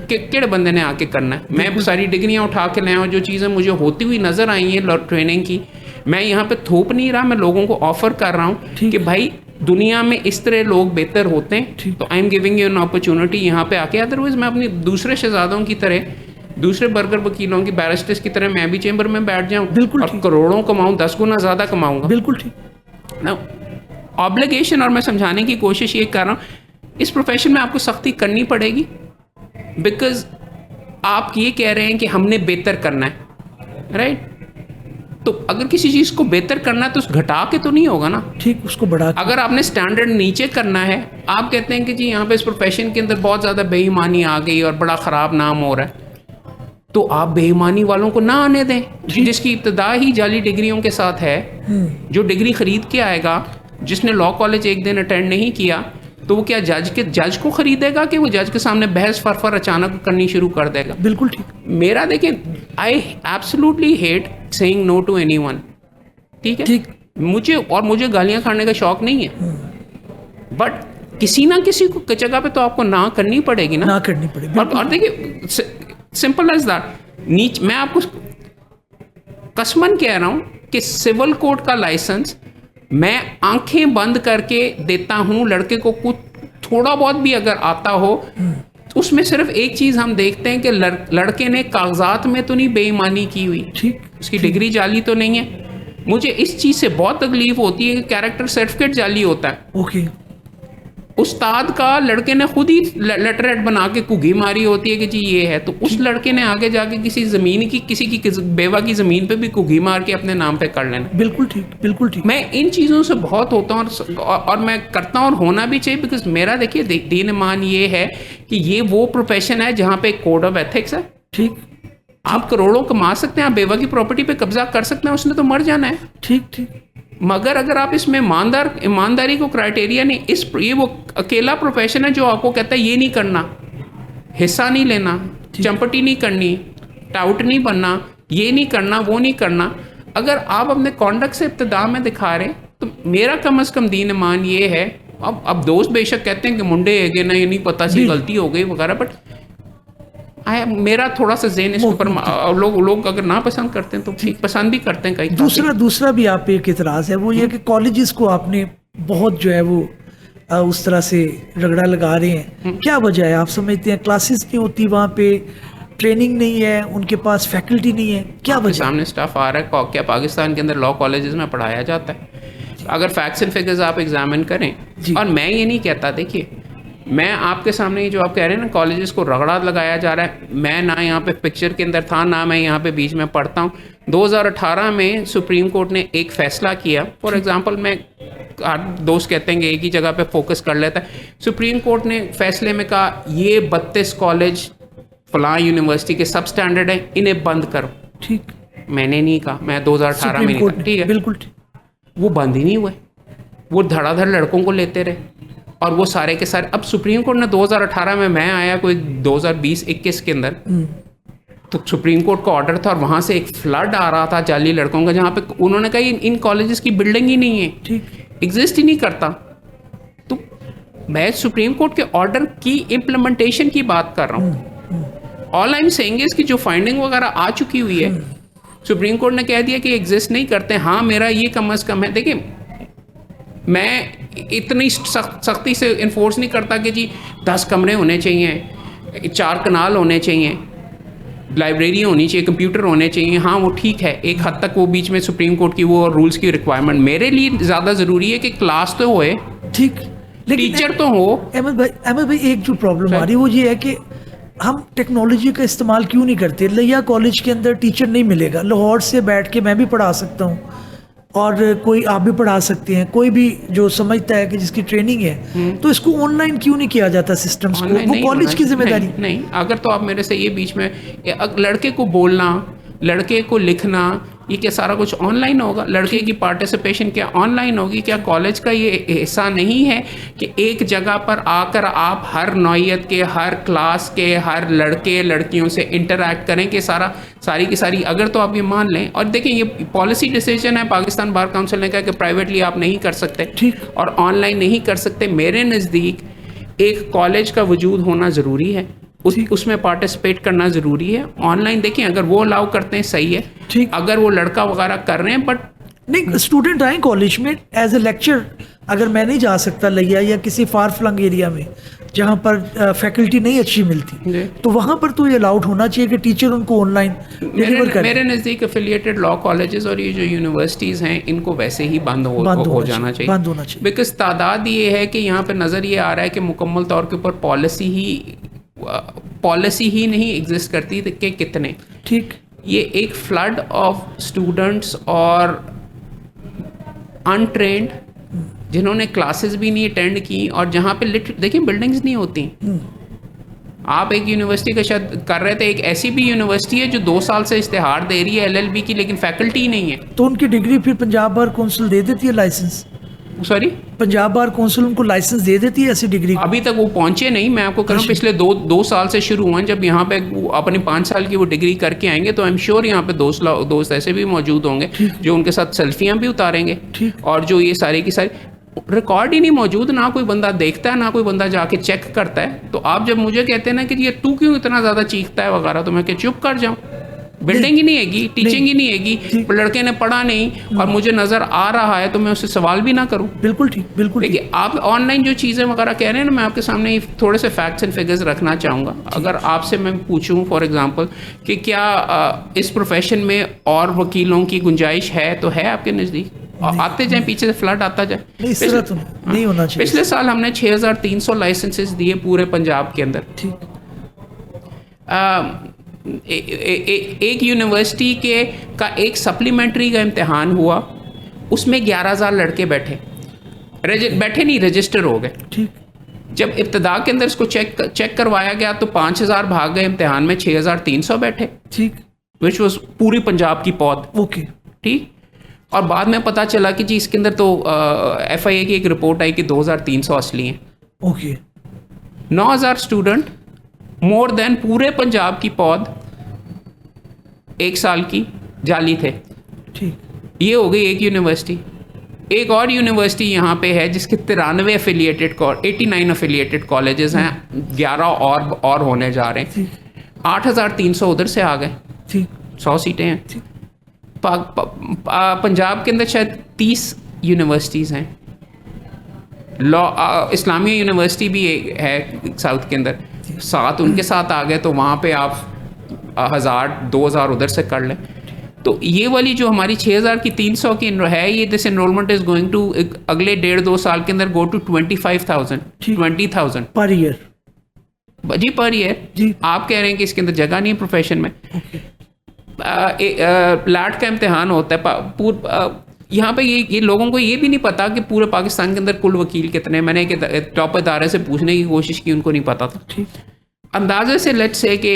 केड़े बंदे ने आके करना है। मैं सारी डिग्रियां उठा के लाया हूँ, जो चीज़ें मुझे होती हुई नज़र आई हैं ट्रेनिंग की, मैं यहाँ पे थोप नहीं रहा, मैं लोगों को ऑफर कर रहा हूँ कि भाई दुनिया में इस तरह लोग बेहतर होते हैं, तो I am giving you an opportunity यहाँ पे आके। अदरवाइज मैं अपनी दूसरे शहजादों की तरह, दूसरे बर्गर वकीलों की, बैरिस्टर्स की तरह मैं भी चैम्बर में बैठ जाऊँ और करोड़ों कमाऊँ, 10 गुना ज़्यादा कमाऊँगा। बिल्कुल ठीक ना ऑब्लिगेशन। और मैं समझाने की कोशिश ये कर रहा हूँ, इस प्रोफेशन में आपको सख्ती करनी पड़ेगी, बिकॉज आप ये कह रहे हैं कि हमने बेहतर करना है, राइट? तो अगर किसी चीज़ को बेहतर करना है तो घटा के तो नहीं होगा ना, ठीक, उसको बढ़ा। अगर आपने स्टैंडर्ड नीचे करना है, आप कहते हैं कि जी यहाँ पे इस प्रोफेशन के अंदर बहुत ज़्यादा बेईमानी आ गई और बड़ा ख़राब नाम हो रहा है, तो आप बेईमानी वालों को ना आने दें, जिसकी इब्तिदा ही जाली डिग्रियों के साथ है। जो डिग्री खरीद के आएगा, जिसने लॉ कॉलेज एक दिन अटेंड नहीं किया, तो वो क्या जज को खरीदेगा कि वो जज के सामने बहस फरफर अचानक करनी शुरू कर देगा? बिल्कुल ठीक। मेरा देखिए, I absolutely hate saying no to anyone, ठीक है? ठीक। मुझे गालियां खाने का शौक नहीं है, बट किसी ना किसी को जगह पे तो आपको ना करनी पड़ेगी ना करनी पड़ेगी। और देखिए, सिंपल एज दैट। मैं आपको कसमन कह रहा हूं कि सिविल कोर्ट का लाइसेंस मैं आंखें बंद करके देता हूं लड़के को। कुछ थोड़ा बहुत भी अगर आता हो, तो उसमें सिर्फ एक चीज हम देखते हैं कि लड़के ने कागजात में तो नहीं बेईमानी की हुई, ठीक, उसकी डिग्री जाली तो नहीं है। मुझे इस चीज से बहुत तकलीफ होती है कि कैरेक्टर सर्टिफिकेट जाली होता है। ओके। उस्ताद का लड़के ने खुद ही लेटरेट बना के कुगी मारी होती है कि जी ये है, तो उस लड़के ने आगे जाके किसी जमीन की, किसी की बेवा की जमीन पे भी कुगी मार के अपने नाम पे कर लेना। बिल्कुल ठीक, बिल्कुल ठीक। मैं इन चीज़ों से बहुत होता हूँ और मैं करता हूँ और होना भी चाहिए, बिकॉज मेरा देखिए दीन ईमान ये है कि ये वो प्रोफेशन है जहाँ पे कोड ऑफ एथिक्स है। ठीक, आप करोड़ों कमा सकते हैं, आप बेवा की प्रॉपर्टी पे कब्जा कर सकते हैं, उसने तो मर जाना है। ठीक ठीक। मगर अगर आप इसमें ईमानदारी को क्राइटेरिया नहीं, ये वो अकेला प्रोफेशन है जो आपको कहता है ये नहीं करना, हिस्सा नहीं लेना, चंपटी नहीं करनी, टाउट नहीं बनना, ये नहीं करना, वो नहीं करना। अगर आप अपने कॉन्डक्ट से इब्तिदा में दिखा रहे हैं, तो मेरा कम से कम दीन ईमान ये है। अब दोस्त बेशक कहते हैं कि मुंडे है ना, ये नहीं पता सी गलती हो गई वगैरह, बट मेरा थोड़ा सा ज़हन इसके ऊपर लोग अगर ना पसंद करते हैं तो ठीक, पसंद भी करते हैं कई। दूसरा भी आप पे एक इतराज़ है, वो ये कि कॉलेजेस को आपने बहुत जो है वो उस तरह से रगड़ा लगा रहे हैं। क्या वजह है? आप समझते हैं क्लासेस नहीं होती वहाँ पे, ट्रेनिंग नहीं है, उनके पास फैकल्टी नहीं है, क्या वजह? सामने स्टाफ आ रहा है, क्या पाकिस्तान के अंदर लॉ कॉलेजेस में पढ़ाया जाता है? अगर फैक्ट्स एंड फिगर्स आप एग्जामिन करें, और मैं ये नहीं कहता, देखिए मैं आपके सामने जो आप कह रहे हैं ना कॉलेजेस को रगड़ा लगाया जा रहा है, मैं ना यहाँ पे पिक्चर के अंदर था, ना मैं यहाँ पे बीच में पढ़ता हूँ। 2018 में सुप्रीम कोर्ट ने एक फैसला किया, फॉर एग्जांपल मैं दोस्त कहते हैं एक ही जगह पे फोकस कर लेता है। सुप्रीम कोर्ट ने फैसले में कहा ये 32 कॉलेज फलां यूनिवर्सिटी के सब स्टैंडर्ड है, इन्हें बंद करो। ठीक, मैंने नहीं कहा, मैं 2018 में नहीं कहा, ठीक है, बिल्कुल ठीक। वो बंद ही नहीं हुए, वो धड़ाधड़ लड़कों को लेते रहे, और वो सारे के सारे। अब सुप्रीम कोर्ट ने 2018 में, मैं आया कोई 2020-21 के अंदर, तो सुप्रीम कोर्ट का ऑर्डर था और वहाँ से एक फ्लड आ रहा था जाली लड़कों का, जहाँ पे उन्होंने कहा इन कॉलेजेस की बिल्डिंग ही नहीं है, ठीक, एग्जिस्ट ही नहीं करता। तो मैं सुप्रीम कोर्ट के ऑर्डर की इम्प्लीमेंटेशन की बात कर रहा हूँ। All I am saying is कि जो फाइंडिंग वगैरह आ चुकी हुई है, सुप्रीम कोर्ट ने कह दिया कि एग्जिस्ट नहीं करते। हाँ, मेरा ये कम अज़ कम है, देखिए मैं इतनी सख्ती से इन्फोर्स नहीं करता कि जी 10 कमरे होने चाहिए, 4 कनाल होने चाहिए, लाइब्रेरी होनी चाहिए, कंप्यूटर होने चाहिए। हाँ, वो ठीक है, एक हद तक वो बीच में सुप्रीम कोर्ट की वो रूल्स की रिक्वायरमेंट। मेरे लिए ज़्यादा ज़रूरी है कि क्लास तो होए, ठीक, टीचर तो हो। अहमद भाई एक जो प्रॉब्लम आ रही है वो ये है कि हम टेक्नोलॉजी का इस्तेमाल क्यों नहीं करते। लिया कॉलेज के अंदर टीचर नहीं मिलेगा, लाहौर से बैठ के मैं भी पढ़ा सकता हूँ और कोई आप भी पढ़ा सकते हैं, कोई भी जो समझता है कि जिसकी ट्रेनिंग है, तो इसको ऑनलाइन क्यों नहीं किया जाता सिस्टम्स को? वो कॉलेज की जिम्मेदारी नहीं। अगर तो आप मेरे से ये बीच में लड़के को बोलना, लड़के को लिखना, ये क्या सारा कुछ ऑनलाइन होगा? लड़के की पार्टिसिपेशन क्या ऑनलाइन होगी? क्या कॉलेज का ये हिस्सा नहीं है कि एक जगह पर आकर आप हर नौइयत के, हर क्लास के, हर लड़के लड़कियों से इंटरैक्ट करें कि सारी की सारी, अगर तो आप ये मान लें। और देखें ये पॉलिसी डिसीजन है, पाकिस्तान बार काउंसिल ने कहा कि प्राइवेटली आप नहीं कर सकते और ऑनलाइन नहीं कर सकते। मेरे नज़दीक एक कॉलेज का वजूद होना ज़रूरी है, उसमें पार्टिसिपेट करना ज़रूरी है। ऑनलाइन देखें अगर वो अलाउ करते हैं सही है, ठीक। अगर वो लड़का वगैरह कर रहे हैं, बट नहीं, स्टूडेंट आए कॉलेज में एज ए लेक्चर। अगर मैं नहीं जा सकता लिया या किसी फार फ्लंग एरिया में जहाँ पर फैकल्टी नहीं अच्छी मिलती, तो वहाँ पर तो ये अलाउड होना चाहिए कि टीचर उनको ऑनलाइन डिलीवर करें। मेरे नज़दीक एफिलिएटेड लॉ कॉलेजेस और ये जो यूनिवर्सिटीज़ हैं इनको वैसे ही बंद हो जाना चाहिए। बिकॉज तादाद ये है कि यहाँ पर नज़र ये आ रहा है कि मुकम्मल तौर के ऊपर पॉलिसी ही नहीं एग्जिस्ट करती कि कितने, ठीक। ये एक फ्लड ऑफ स्टूडेंट्स और अनट्रेंड जिन्होंने क्लासेस भी नहीं अटेंड की, और जहाँ पे देखिए बिल्डिंग्स नहीं होती। आप एक यूनिवर्सिटी का शायद कर रहे थे, एक ऐसी भी यूनिवर्सिटी है जो 2 साल से इश्तिहार दे रही है LLB की, लेकिन फैकल्टी नहीं है। तो उनकी डिग्री फिर पंजाब बार कौंसिल दे देती है license? Sorry, Punjab bar council उनको लाइसेंस दे देती है ऐसी डिग्री? अभी तक वो पहुंचे नहीं। मैं आपको कह रहा हूँ पिछले दो साल से शुरू हुआ। जब यहाँ पे अपनी 5 साल की वो डिग्री करके आएंगे तो आई एम श्योर यहाँ पे दोस्त ऐसे भी मौजूद होंगे जो उनके साथ सेल्फियाँ भी उतारेंगे, और जो ये सारी की सारी रिकॉर्ड ही नहीं मौजूद, ना कोई बंदा देखता है, ना कोई बंदा जाके चेक करता है। तो आप जब मुझे कहते हैं ना कि ये तू क्यों इतना ज़्यादा चीखता है वगैरह, तो मैं चुप कर जाऊँ? बिल्डिंग ही नहीं हैगी, टीचिंग ही नहीं हैगी, लड़के ने पढ़ा नहीं और मुझे नजर आ रहा है तो मैं उससे सवाल भी ना करूं। बिल्कुल ठीक, बिल्कुल। देखिए आप ऑनलाइन जो चीज़ें वगैरह कह रहे हैं ना, मैं आपके सामने थोड़े से फैक्ट्स एंड फिगर्स रखना चाहूँगा। अगर आपसे मैं पूछूं फॉर एग्जांपल कि क्या इस प्रोफेशन में और वकीलों की गुंजाइश है, तो है आपके नज़दीक? आते जाए पीछे से फ्लड आता जाए, नहीं होना चाहिए। पिछले साल हमने 6300 लाइसेंसेस दिए पूरे पंजाब के अंदर, ठीक। एक यूनिवर्सिटी का एक सप्लीमेंट्री का इम्तिहान हुआ, उसमें 11,000 लड़के बैठे नहीं, रजिस्टर हो गए, ठीक। जब इब्तदा के अंदर इसको चेक करवाया गया तो 5,000 भाग गए इम्तिहान में, 6,300 बैठे, ठीक, विच वॉज पूरी पंजाब की पौध, ओके, ठीक। और बाद में पता चला कि जी इसके अंदर तो FIA की एक रिपोर्ट आई कि 2,300 असली हैं, ओके। 9,000 स्टूडेंट, मोर देन पूरे पंजाब की पौध 1 साल की जाली थे, ठीक। ये हो गई एक यूनिवर्सिटी। एक और यूनिवर्सिटी यहाँ पे है जिसके 93 एफिलिएटेड 89 एफिलिएटेड कॉलेजेस हैं, 11 और होने जा रहे हैं। 8,300 उधर से आ गए, ठीक। 100 सीटें हैं। पंजाब के अंदर शायद 30 यूनिवर्सिटीज़ हैं। इस्लामिया यूनिवर्सिटी भी है साउथ के अंदर, 7 उनके साथ आ गए, तो वहाँ पे आप 1,000-2,000 उधर से कर लें। तो ये वाली जो हमारी 6,000 की 300 की है, ये this enrollment is going to अगले 1.5-2 साल के अंदर go to 25,000 20,000 per year ji, per year जी। आप कह रहे हैं कि इसके अंदर जगह नहीं है प्रोफेशन में। लैट का इम्तिहान होता है यहाँ पे, ये लोगों को ये भी नहीं पता कि पूरे पाकिस्तान के अंदर कुल वकील कितने हैं। मैंने एक टॉप इदारे से पूछने की कोशिश की, उनको नहीं पता था, ठीक। अंदाजे से लेट्स से कि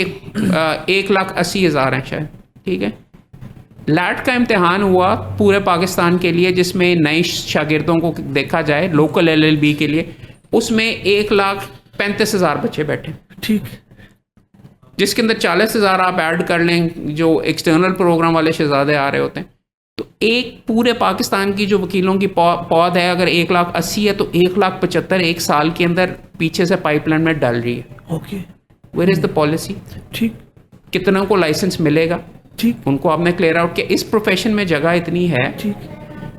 1,80,000 हैं शायद, ठीक है। लैट का इम्तिहान हुआ पूरे पाकिस्तान के लिए, जिसमें नए शागिर्दों को देखा जाए लोकल LLB के लिए, उसमें 1,35,000 बच्चे बैठे, ठीक। जिसके अंदर 40,000 आप ऐड कर लें जो एक्सटर्नल प्रोग्राम वाले शहजादे आ रहे होते हैं, तो एक पूरे पाकिस्तान की जो वकीलों की पौध है, अगर 1,80,000 है तो 1,75,000 एक साल के अंदर पीछे से पाइपलाइन में डल रही है, okay. Where is the policy, ठीक। कितनों को लाइसेंस मिलेगा, ठीक। उनको आपने क्लियर आउट किया। इस प्रोफेशन में जगह इतनी है, ठीक,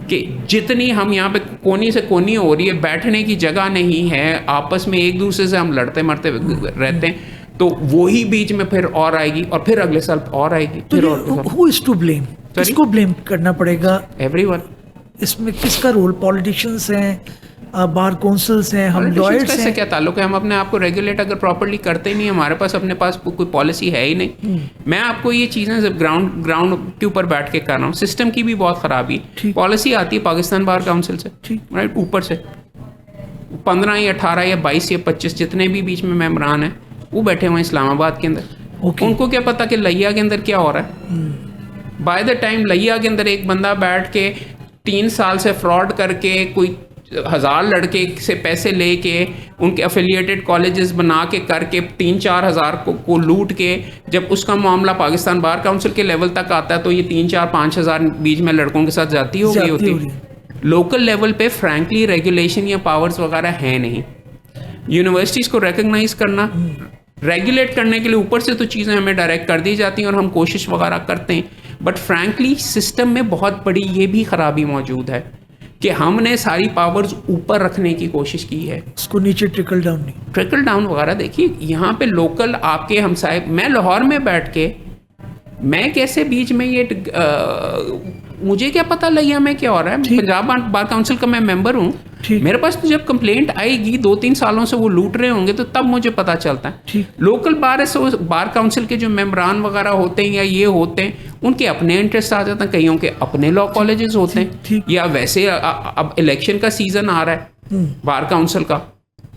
कि जितनी हम यहाँ पे कोनी से कोनी हो रही है, बैठने की जगह नहीं है, आपस में एक दूसरे से हम लड़ते मरते रहते हैं, तो वही बीच में फिर और आएगी और फिर अगले साल और आएगी, तो फिर हु इज टू ब्लेम? किसको ब्लेम करना पड़ेगा? एवरीवन। इसमें किसका रोल? पॉलिटिशियंस हैं, बार काउंसिल्स हैं, हम लॉयर्स से हैं। क्या ताल्लुक है? हम अपने आप को रेगुलेट अगर प्रॉपर्ली करते ही नहीं, हमारे पास अपने पास कोई पॉलिसी है ही नहीं। मैं आपको ये चीज़ें जब ग्राउंड के ऊपर बैठ के कर रहा हूँ, सिस्टम की भी बहुत खराबी है। पॉलिसी आती है पाकिस्तान बार काउंसिल से, राइट, ऊपर से 15 या 18 या 22 या 25 जितने भी बीच में मेम्बरान हैं वो बैठे हुए हैं इस्लामाबाद के अंदर। उनको क्या पता कि लिया के अंदर क्या हो रहा है? बाय द टाइम लिया के अंदर एक बंदा बैठ के 3 साल से फ्रॉड करके कोई 1000 लड़के से पैसे लेके उनके एफिलिएटेड कॉलेजेस बना के करके 3-4 हज़ार को लूट के जब उसका मामला पाकिस्तान बार काउंसिल के लेवल तक आता है तो ये 3-4-5 हज़ार बीच में लड़कों के साथ जाती होती है। लोकल लेवल पे फ्रैंकली रेगुलेशन या पावर्स वगैरह है नहीं। यूनिवर्सिटीज़ को रिकग्नाइज करना, रेगुलेट करने के लिए ऊपर से तो चीज़ें हमें डायरेक्ट कर दी जाती हैं और हम कोशिश वगैरह करते हैं, बट फ्रैंकली सिस्टम में बहुत बड़ी ये भी खराबी मौजूद है कि हमने सारी पावर्स ऊपर रखने की कोशिश की है, उसको नीचे ट्रिकल डाउन नहीं, ट्रिकल डाउन वगैरह। देखिए यहाँ पे लोकल आपके हमसाए, मैं लाहौर में बैठ के मैं कैसे बीच में ये मुझे क्या पता लिया में क्या हो रहा है? पंजाब बार काउंसिल का मैं मेंबर हूँ, मेरे पास तो जब कंप्लेंट आएगी 2-3 सालों से वो लूट रहे होंगे तो तब मुझे पता चलता है। लोकल बार काउंसिल के जो मेंबरान वगैरह होते हैं या ये होते हैं उनके अपने इंटरेस्ट आ जाते हैं, कईयों के अपने लॉ कॉलेजेस होते हैं, या वैसे अब इलेक्शन का सीजन आ रहा है बार काउंसिल का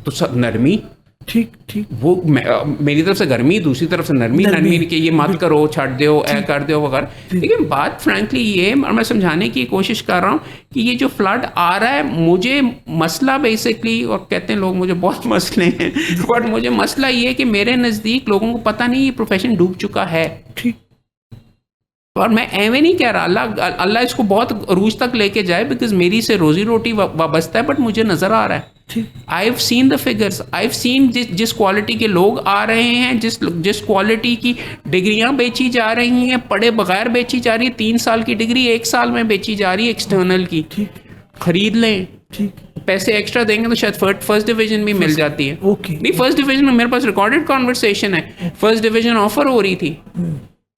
तो सब नरमी, ठीक वो मेरी तरफ से गर्मी, दूसरी तरफ से नरमी कि ये मत करो, छाट दो, ऐ कर दो वगैरह। लेकिन बात फ्रैंकली ये और मैं समझाने की कोशिश कर रहा हूँ कि ये जो फ्लड आ रहा है, मुझे मसला बेसिकली, और कहते हैं लोग मुझे बहुत मसले हैं, बट मुझे मसला ये है कि मेरे नज़दीक लोगों को पता नहीं ये प्रोफेशन डूब चुका है। ठीक, और मैं एवं नहीं कह रहा, अल्लाह इसको बहुत अरूज तक लेके जाए, बिकॉज मेरी से रोजी रोटी वाबस्ता है, बट मुझे नज़र आ रहा है, I have seen the figures, I have seen जिस क्वालिटी के लोग आ रहे हैं, जिस क्वालिटी की डिग्रियां बेची जा रही हैं, पढ़े बगैर बेची जा रही है, 3 साल की डिग्री 1 साल में बेची जा रही है एक्सटर्नल की, खरीद लें, पैसे एक्स्ट्रा देंगे तो शायद फर्स्ट डिवीजन भी मिल जाती है। नहीं, फर्स्ट डिवीजन में मेरे पास रिकॉर्डेड कॉन्वर्सेशन है, फर्स्ट डिवीजन ऑफर हो रही थी,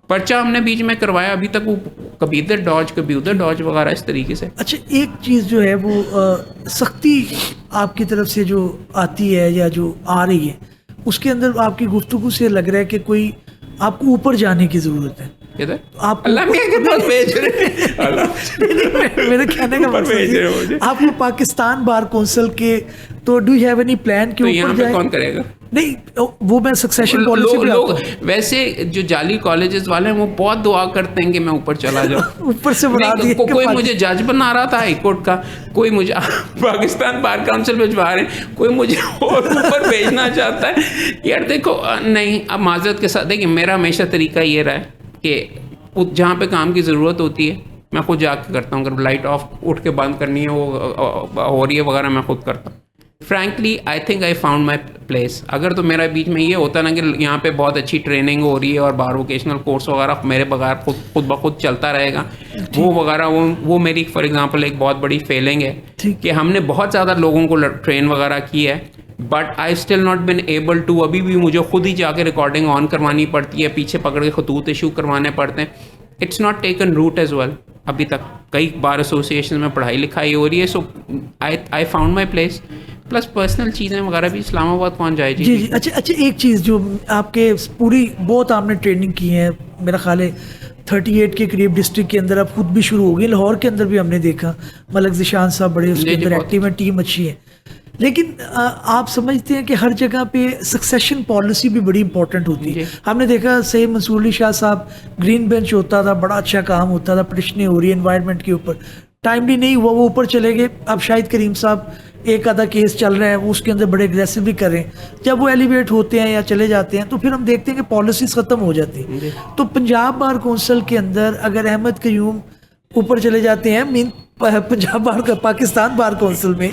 पर्चा हमने बीच में करवाया, अभी तक वो कभी इधर डॉज कभी उधर डॉज वगैरह इस तरीके से। अच्छा, एक चीज़ जो है वो सख्ती आपकी तरफ से जो आती है या जो आ रही है, उसके अंदर आपकी गुफ्तगू से लग रहा है कि कोई आपको ऊपर जाने की ज़रूरत है। आप अल्लाह मियां के पास भेज रहे हैं। मेरे कहने का मतलब आपको पाकिस्तान बार काउंसिल के, तो do you have any plan कि ऊपर जाए? कौन करेगा? नहीं, वो मैं सक्सेशन पॉलिसी भी लोग वैसे जो जाली कॉलेजेस वाले हैं वो बहुत दुआ करते हैं कि मैं ऊपर चला जाऊं। ऊपर से बना दिए, कोई मुझे जज बना रहा था हाई कोर्ट का, कोई मुझे पाकिस्तान बार काउंसिल भिजवा रहे हैं, कोई मुझे और ऊपर भेजना चाहता है। यार देखो, नहीं, अब माजरत के साथ देखिए, मेरा हमेशा तरीका ये रहा है कि जहाँ पे काम की ज़रूरत होती है मैं खुद जाके करता हूँ। अगर लाइट ऑफ उठ के बंद करनी है, वो हो रही है वगैरह, मैं खुद करता हूँ। Frankly I think I found my place. अगर तो मेरा बीच में ये होता ना कि यहाँ पे बहुत अच्छी ट्रेनिंग हो रही है और बाहर वोकेशनल कोर्स वगैरह मेरे बगैर खुद ब खुद चलता रहेगा, वो वगैरह, वो मेरी फॉर एग्जांपल एक बहुत बड़ी फेलिंग है कि हमने बहुत ज़्यादा लोगों को ट्रेन वगैरह की है, but I still not been able to. अभी भी मुझे खुद ही जाके रिकॉर्डिंग ऑन करवानी पड़ती है, पीछे पकड़ के खतूत इशू करवाने पड़ते हैं। It's not taken root as well अभी तक। कई बार एसोसिएशन में पढ़ाई लिखाई हो रही है, so I found my place. Plus personal चीज़ें वगैरह भी इस्लामाबाद पहुंच जाएगी। जी। अच्छा, एक चीज़ जो आपके पूरी बहुत आपने ट्रेनिंग की है, मेरा ख्याल है 38 के करीब डिस्ट्रिक्ट के अंदर अब खुद भी शुरू हो गई, लाहौर के अंदर भी हमने देखा, मलक ज़िशान साहब बड़े उसके अंदर एक्टिव है, टीम अच्छी है। लेकिन आप समझते हैं कि हर जगह पे सक्सेशन पॉलिसी भी बड़ी इंपॉर्टेंट होती है। हमने देखा सही मंसूर अली शाह साहब, ग्रीन बेंच होता था, बड़ा अच्छा काम होता था, पटिशनें हो रही है एनवायरनमेंट के ऊपर, टाइमली नहीं हुआ, वो ऊपर चले गए। अब शाहिद करीम साहब, एक आधा केस चल रहा है, वो उसके अंदर बड़े एग्रेसिव भी कर रहे हैं। जब वो एलिवेट होते हैं या चले जाते हैं तो फिर हम देखते हैं कि पॉलिसीज ख़त्म हो जाती हैं। तो पंजाब बार काउंसिल के अंदर अगर अहमद कयूम ऊपर चले जाते हैं, मीन पंजाब बार का पाकिस्तान बार काउंसिल में,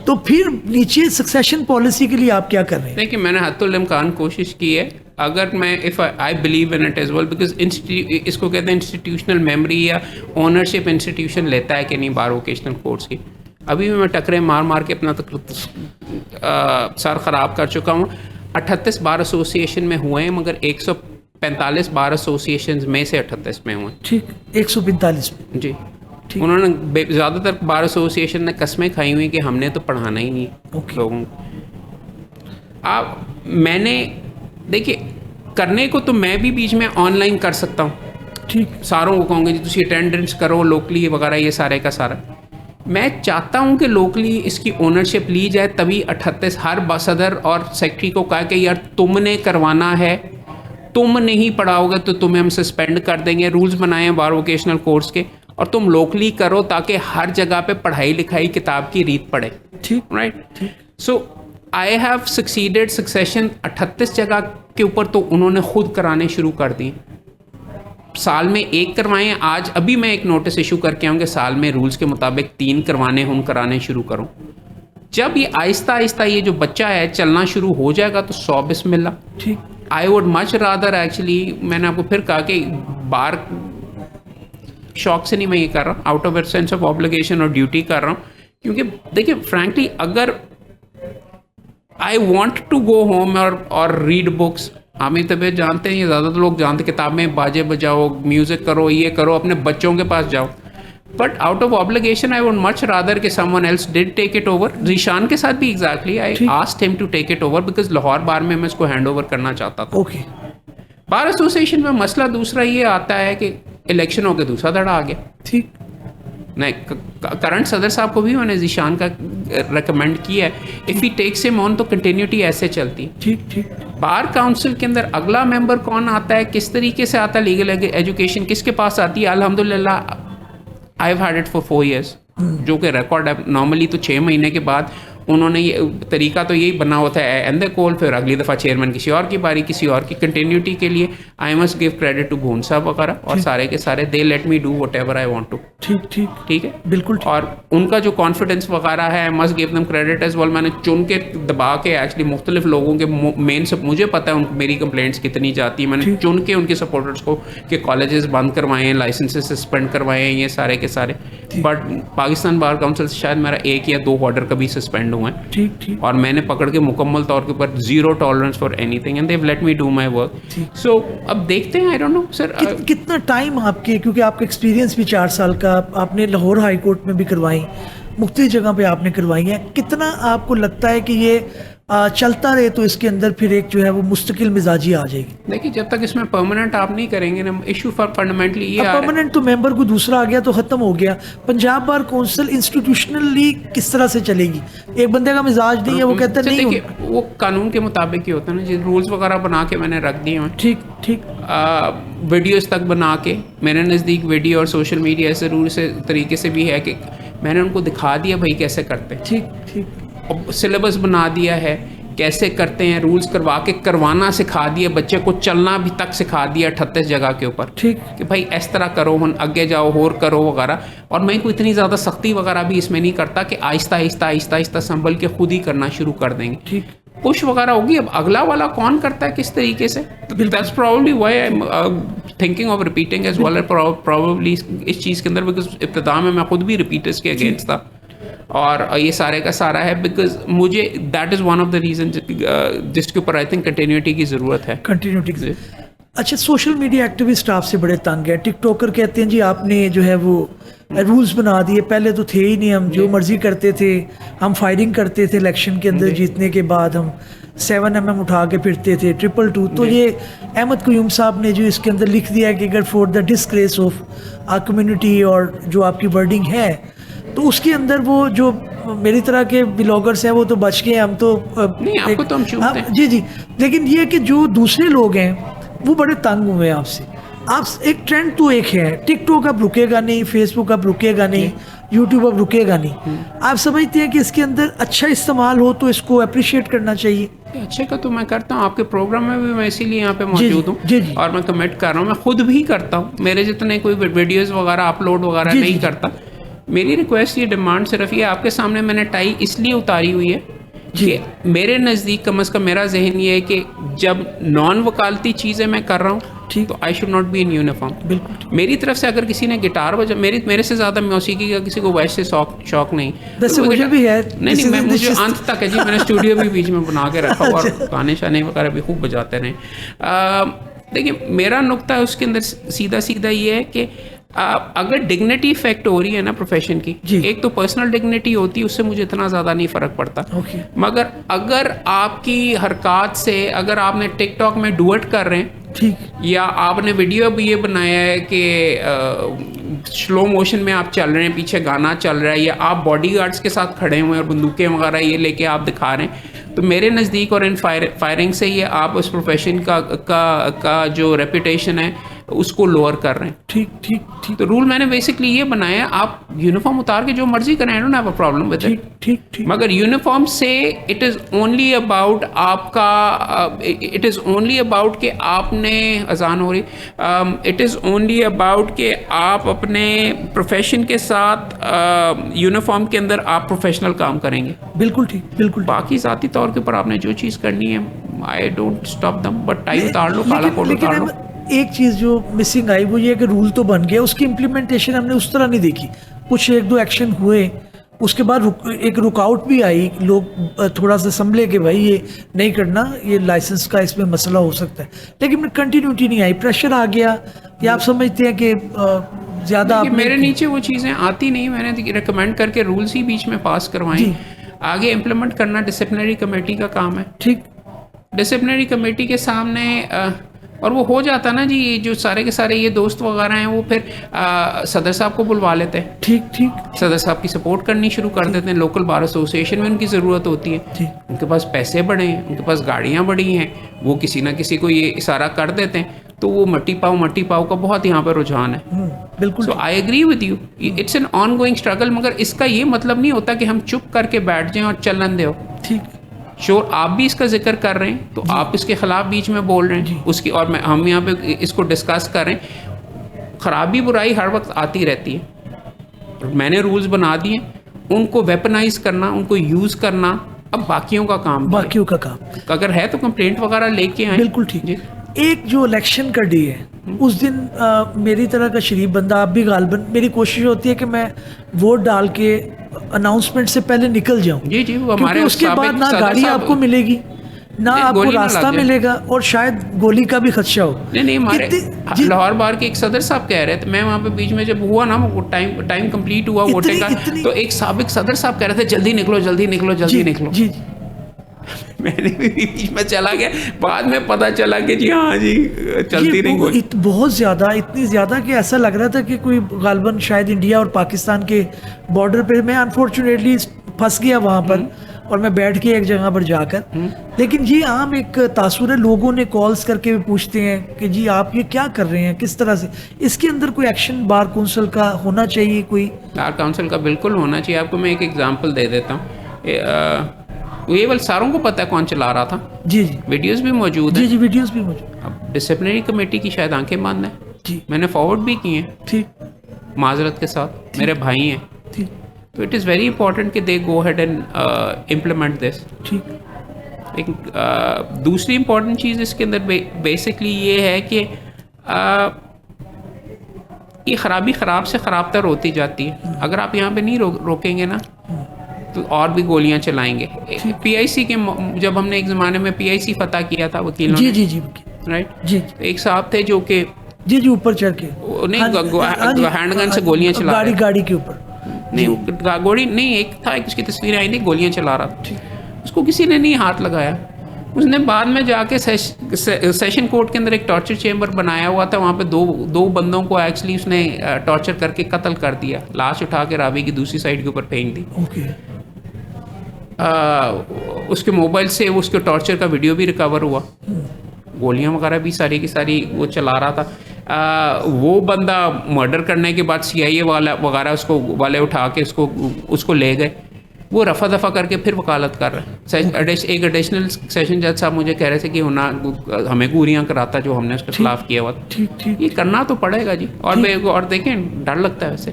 तो फिर नीचे सक्सेशन पॉलिसी के लिए आप क्या कर रहे हैं? देखिए, मैंने हत्तुल इम्कान कोशिश की है। अगर मैं if I believe in it as well, because इसको कहते हैं इंस्टीट्यूशनल मेमोरी या ओनरशिप इंस्टीट्यूशन लेता है कि नहीं बार वोकेशनल कोर्स की। अभी भी मैं टकरे मार के अपना सर ख़राब कर चुका हूँ। 38 बार एसोसिएशन में हुए हैं, मगर 145 बार एसोसिएशन में से 38 में हुए। ठीक, 145 में। जी, उन्होंने ज़्यादातर बार एसोसिएशन ने कस्में खाई हुई कि हमने तो पढ़ाना ही नहीं लोगों को। मैंने देखिए करने को तो मैं भी बीच में ऑनलाइन कर सकता हूँ, ठीक, सारों को कहूँगे जी तुम अटेंडेंस करो लोकली वगैरह, ये सारे का सारा। मैं चाहता हूँ कि लोकली इसकी ओनरशिप ली जाए, तभी 38 हर सदर और सेक्रेटरी को कहा कि यार तुमने करवाना है, तुम नहीं पढ़ाओगे तो तुम्हें हम सस्पेंड कर देंगे। रूल्स बनाए बार वोकेशनल कोर्स के, और तुम लोकली करो ताकि हर जगह पे पढ़ाई लिखाई किताब की रीत पड़े, ठीक, right. So I have succeeded succession 38 जगह के ऊपर तो उन्होंने खुद कराने शुरू कर दिए। साल में 1 करवाएं, आज अभी मैं एक नोटिस इशू करके आऊँगा साल में रूल्स के मुताबिक 3 करवाने हम कराने शुरू करूँ। जब ये आहिस्ता आहिस्ता ये जो बच्चा है चलना शुरू हो जाएगा तो 100 बिस्मिल्लाह, ठीक। आई वुड मच रादर एक्चुअली, मैंने आपको फिर कहा कि बार शौक से नहीं मैं ये कर रहा हूँ, out of sense of obligation और ड्यूटी कर रहा हूँ। क्योंकि देखिए फ्रैंकली अगर I want to go home और रीड बुक्स, हमें तबीयत जानते हैं, ये ज़्यादातर लोग जानते, किताबें बाजे बजाओ, म्यूज़िक करो, ये करो, अपने बच्चों के पास जाओ, but out of obligation I would much rather कि someone else did take it over. Zeeshan के साथ भी exactly I asked him to take it over because Lahore bar में मैं इसको हैंड ओवर करना चाहता था। ओके। बार एसोसिएशन में मसला दूसरा ये आता है कि इलेक्शन होकर दूसरा धड़ा आ गया, ठीक। नहीं, करंट सदर साहब को भी मैंने जीशान का रिकमेंड किया है, if he takes him on तो कंटिन्यूटी ऐसे चलती है। ठीक, ठीक। बार काउंसिल के अंदर अगला मेंबर कौन आता है, किस तरीके से आता है, लीगल एजुकेशन किसके पास आती है, अल्हम्दुलिल्लाह I have had it for 4 years, जो कि रिकॉर्ड है। नॉर्मली तो 6 महीने के बाद उन्होंने ये तरीका तो यही बना होता है एंड कॉल, फिर अगली दफ़ा चेयरमैन किसी और की बारी, किसी और की कंटिन्यूटी के लिए I must give credit to Bhoon साहब वगैरह और सारे के सारे, they let me do whatever I want to. ठीक, ठीक, ठीक है, बिल्कुल ठीक। और उनका जो कॉन्फिडेंस वगैरह है, I must give them credit as well. मैंने चुन के दबा के एक्चुअली मुख्तलिफ लोगों के मेन सब, मुझे पता है मेरी कंप्लेंट्स कितनी जाती है, मैंने चुन के उनके सपोर्टर्स को कि कॉलेजेस बंद करवाए हैं, लाइसेंसेस सस्पेंड करवाए हैं, ये सारे के सारे। बट पाकिस्तान बार काउंसिल से शायद मेरा 1 या 2 ऑर्डर कभी सस्पेंड हुआ है, ठीक, ठीक। और मैंने पकड़ के मुकम्मल तौर के ऊपर zero tolerance for anything and they have let me do my work. So अब देखते हैं, आई डोंट नो सर कितना टाइम आपके, क्योंकि आपका एक्सपीरियंस भी 4 साल का, आपने लाहौर हाई कोर्ट में भी करवाई, मुख्तलिफ जगह पे आपने करवाई है, कितना आपको लगता है कि ये चलता रहे तो इसके अंदर फिर एक जो है वो मुस्तकिल मिजाजी आ जाएगी? देखिए जब तक इसमें परमानेंट आप नहीं करेंगे ना, इशू फॉर फंडामेंटली ये परमानेंट तो मेंबर को दूसरा आ गया तो खत्म हो गया। पंजाब बार काउंसिल इंस्टीट्यूशनली किस तरह से चलेगी? एक बंदे का मिजाज नहीं है, वो कहता नहीं। देखिए वो कानून के मुताबिक ही होता है ना जी, रूल्स वगैरह बना के मैंने रख दिए हैं। ठीक, ठीक। वीडियोस तक बना के, मेरे नज़दीक वीडियो और सोशल मीडिया ऐसे रूल से तरीके से भी है कि मैंने उनको दिखा दिया भाई कैसे करते हैं। ठीक, ठीक। सिलेबस बना दिया है कैसे करते हैं, रूल्स करवा के करवाना सिखा दिया, बच्चे को चलना भी तक सिखा दिया 38 जगह के ऊपर, ठीक, कि भाई इस तरह करो, हम आगे जाओ, और करो वगैरह। और मैं कोई इतनी ज़्यादा सख्ती वगैरह भी इसमें नहीं करता कि आहिस्ता आहिस्ता आहिस्ता आहिस्ता संभल के खुद ही करना शुरू कर देंगे। ठीक, पुश वगैरह होगी। अब अगला वाला कौन करता है किस तरीके से, that's probably why I am thinking of repeating as well, probably इस चीज़ के अंदर, बिकॉज इब्तिदा में मैं खुद भी रिपीटर्स के अगेंस्ट था और ये सारे का सारा है, बिकॉज मुझे that is one of the reason जिसके ऊपर आई थिंक कंटिन्यूटी की ज़रूरत है। कंटिन्यूटी। अच्छा, सोशल मीडिया एक्टिविस्ट आपसे बड़े तंग है, टिकटॉकर कहते हैं जी आपने जो है वो रूल्स बना दिए, पहले तो थे ही नहीं, हम जो मर्जी करते थे, हम फायरिंग करते थे इलेक्शन के अंदर, जीतने के बाद हम 7mm उठा के फिरते थे, 222। तो ये अहमद क़यूम साहब ने जो इसके अंदर लिख दिया है कि अगर for the disgrace of our community, और जो आपकी वर्डिंग है, तो उसके अंदर वो जो मेरी तरह के ब्लॉगर्स हैं वो तो बच गए, हम तो नहीं, आपको तो हम चूमते हैं। जी, जी। लेकिन ये कि जो दूसरे लोग हैं वो बड़े तंग हुए हैं आपसे। आप एक ट्रेंड तो एक है, टिकटॉक अब रुकेगा नहीं, फेसबुक अब रुकेगा नहीं, यूट्यूब अब रुकेगा नहीं। आप समझते हैं कि इसके अंदर अच्छा इस्तेमाल हो तो इसको अप्रिशिएट करना चाहिए? अच्छे का तो मैं करता हूँ, आपके प्रोग्राम में भी मैं इसीलिए यहाँ पे मौजूद हूँ और मैं कमेंट कर रहा हूँ, मैं खुद भी करता हूँ, मेरे जितने कोई वीडियोज़ वगैरह अपलोड वगैरह नहीं करता। मेरी रिक्वेस्ट, ये डिमांड सिर्फ ये आपके सामने मैंने टाई इसलिए उतारी हुई है कि मेरे नज़दीक कम अज़ कम मेरा जहन ये है कि जब नॉन वकालती चीज़ें मैं कर रहा हूँ तो I should not be in uniform. बिल्कुल। मेरी तरफ से अगर किसी ने गिटार बजा, मेरे से ज़्यादा मौसीकी का किसी को वैसे शौक नहीं, वैसे मुझे भी है। नहीं, मुझे अंत तक है जी, मैंने स्टूडियो भी बीच में बना के रखा और गाने शाने वगैरह भी खूब बजाते रहे। देखिए मेरा नुक्ता उसके अंदर सीधा सीधा ये है कि अगर डिग्निटी इफेक्ट हो रही है ना प्रोफेशन की, जी। एक तो पर्सनल डिग्निटी होती है, उससे मुझे इतना ज़्यादा नहीं फ़र्क पड़ता। ओके। मगर अगर आपकी हरकत से, अगर आपने टिकटॉक में डुएट कर रहे हैं, ठीक, या आपने वीडियो भी ये बनाया है कि स्लो मोशन में आप चल रहे हैं, पीछे गाना चल रहा है, या आप बॉडीगार्ड्स के साथ खड़े हुए हैं और बंदूकें वगैरह ये लेके आप दिखा रहे हैं, तो मेरे नज़दीक और इन फायरिंग से ये आप उस प्रोफेशन का जो रेपुटेशन है उसको लोअर कर रहे हैं। ठीक ठीक ठीक तो रूल मैंने बेसिकली ये बनाया है, आप यूनिफॉर्म उतार के जो मर्जी करें, आई don't have a problem with ठीक इट। ठीक ठीक। मगर यूनिफॉर्म से इट इज़ ओनली अबाउट आपका, इट इज़ ओनली अबाउट कि आपने अजान हो रही, इट इज़ ओनली अबाउट कि आप अपने प्रोफेशन के साथ यूनिफॉर्म के अंदर आप प्रोफेशनल काम करेंगे। बिल्कुल ठीक, बिल्कुल ठीक। बाकी ज़ाती तौर के ऊपर आपने जो चीज़ करनी है, आई डोंट स्टॉप दम, बट टाई उतार लो, काला कोट लेकिन उतार लो। अब एक चीज़ जो मिसिंग आई वो ये कि रूल तो बन गया, उसकी इम्प्लीमेंटेशन हमने उस तरह नहीं देखी। कुछ एक दो एक्शन हुए, उसके बाद एक रुकावट भी आई, लोग थोड़ा सा संभले कि भाई ये नहीं करना, ये लाइसेंस का इसमें मसला हो सकता है, लेकिन कंटिन्यूटी नहीं आई, प्रेशर आ गया, या आप समझते हैं कि ज़्यादा मेरे नीचे वो चीज़ें आती नहीं, मैंने रिकमेंड करके रूल्स ही बीच में पास करवाएं, आगे इम्प्लीमेंट करना डिसिप्लिनरी कमेटी का काम है। ठीक, डिसिप्लिनरी कमेटी के सामने और वो हो जाता ना जी, जो सारे के सारे ये दोस्त वगैरह हैं वो फिर सदर साहब को बुलवा लेते हैं, ठीक ठीक, सदर साहब की सपोर्ट करनी शुरू कर देते हैं, लोकल बार एसोसिएशन में उनकी ज़रूरत होती है, ठीक। उनके पास पैसे बड़े हैं, उनके पास गाड़ियाँ बड़ी हैं, वो किसी ना किसी को ये इशारा कर देते हैं, तो वो मट्टी पाओ का बहुत यहाँ पर रुझान है। बिल्कुल। So I agree with you, it's an ongoing struggle, मगर इसका ये मतलब नहीं होता कि हम चुप करके बैठ जाएं और चलन दो। ठीक, श्योर, आप भी इसका जिक्र कर रहे हैं तो आप इसके खिलाफ बीच में बोल रहे हैं उसकी, और हम यहाँ पे इसको डिस्कस कर रहे हैं। खराबी बुराई हर वक्त आती रहती है, मैंने रूल्स बना दिए, उनको वेपनाइज करना, उनको यूज़ करना अब बाकियों का काम, बाकियों का काम। अगर है तो कंप्लेंट वगैरह लेके आए। बिल्कुल ठीक। एक जो इलेक्शन का डे है उस दिन मेरी तरह का शरीफ बंदा, आप भी गालबन, मेरी कोशिश होती है कि मैं वोट डाल के अनाउंसमेंट से पहले निकल जाऊं। जी जी, वो हमारे उसके बाद ना गाड़ी आपको मिलेगी, ना आपको रास्ता मिलेगा, और शायद गोली का भी खदशा हो। नहीं, हमारे लाहौर बार के एक सदर साहब कह रहे थे, मैं वहाँ पे बीच में जब हुआ ना वो टाइम कंप्लीट हुआ वोटिंग का, तो एक साबिक सदर साहब कह रहे थे जल्दी निकलो जल्दी निकलो जल्दी निकलो। जी, मैंने भी बीच में चला गया, बाद में पता चला कि जी हाँ जी चलती नहीं गोली। बहुत ज़्यादा, इतनी ज़्यादा कि ऐसा लग रहा था कि कोई गालबन शायद इंडिया और पाकिस्तान के बॉर्डर पे, मैं अनफॉर्चुनेटली फंस गया वहाँ पर, और मैं बैठ के एक जगह पर जाकर, लेकिन ये आम एक तासुर है, लोगों ने कॉल्स करके भी पूछते हैं कि जी आप ये क्या कर रहे हैं, किस तरह से, इसके अंदर कोई एक्शन बार काउंसिल का होना चाहिए? कोई बार काउंसिल का बिल्कुल होना चाहिए। आपको मैं एक एग्जांपल दे देता हूँ, ये बल सारों को पता है कौन चला रहा था। जी जी, वीडियोस भी मौजूद हैं। जी, वीडियोस भी मौजूद। अब डिसिप्लिनरी कमेटी की शायद आंखें बंद हैं जी, मैंने मैंने फॉरवर्ड भी किए हैं ठीक माजरत के साथ, मेरे भाई हैं, ठीक तो इट इज़ वेरी इंपॉर्टेंट कि they go ahead and implement this. ठीक। एक दूसरी इंपॉर्टेंट चीज़ इसके अंदर बेसिकली ये है कि ये खराबी ख़राब से ख़राब तर होती जाती है। अगर आप यहाँ पे नहीं रोकेंगे ना तो और भी गोलियां चलाएंगे। पीआईसी के, जब हमने एक ज़माने में पीआईसी फतह किया था वकीलों ने, जी, राइट जी, एक साहब थे जो कि जी ऊपर चढ़ के हैंडगन से गोलियां चला रहे, गाड़ी के ऊपर नहीं गोली नहीं, एक था, एक उसकी तस्वीरें आई थी, गोलियां चला रहा था, उसको किसी ने नहीं हाथ लगाया। उसने बाद में जाके सेशन कोर्ट के अंदर एक टॉर्चर चेम्बर बनाया हुआ था, वहाँ पे दो बंदों को एक्चुअली उसने टॉर्चर करके कत्ल कर दिया, लाश उठा के रावी की दूसरी साइड के ऊपर फेंक दी। उसके मोबाइल से उसके टॉर्चर का वीडियो भी रिकवर हुआ, गोलियां वगैरह भी सारी की सारी वो चला रहा था। वो बंदा मर्डर करने के बाद CIA वाला वगैरह उसको वाले उठा के उसको ले गए, वो रफा दफा करके फिर वकालत कर रहे हैं। एक एडिशनल सेशन जज साहब मुझे कह रहे थे कि हमें पूरियाँ कराता जो हमने उसके खिलाफ किया हुआ। ये करना तो पड़ेगा जी। और देखें, डर लगता है वैसे,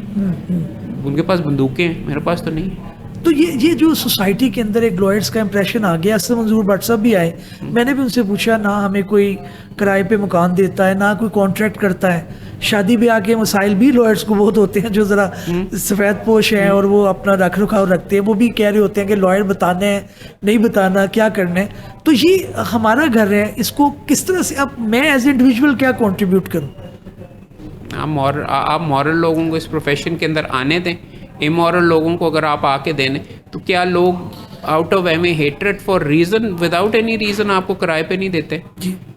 उनके पास बंदूकें हैं, मेरे पास तो नहीं है। तो ये जो सोसाइटी के अंदर एक लॉयर्स का इंप्रेशन आ गया। असद मंजूर भट्ट साहब भी आए, मैंने भी उनसे पूछा, ना हमें कोई किराए पे मकान देता है, ना कोई कॉन्ट्रैक्ट करता है। शादी ब्याह के मसाइल भी लॉयर्स को बहुत होते हैं, जो ज़रा सफ़ेद पोश हैं और वो अपना रख रखाव रखते हैं, वो भी कह रहे होते हैं कि लॉयर बताने हैं, नहीं बताना, क्या करना है। तो ये हमारा घर है, इसको किस तरह से अब मैं एज इंडिविजुअल क्या कॉन्ट्रीब्यूट करूँ? आप मॉरल लोगों को इस प्रोफेशन के अंदर आने दें। इमोरल लोगों को अगर आप आके देने तो क्या लोग out of um hatred for reason, without any reason आपको किराए पे नहीं देते?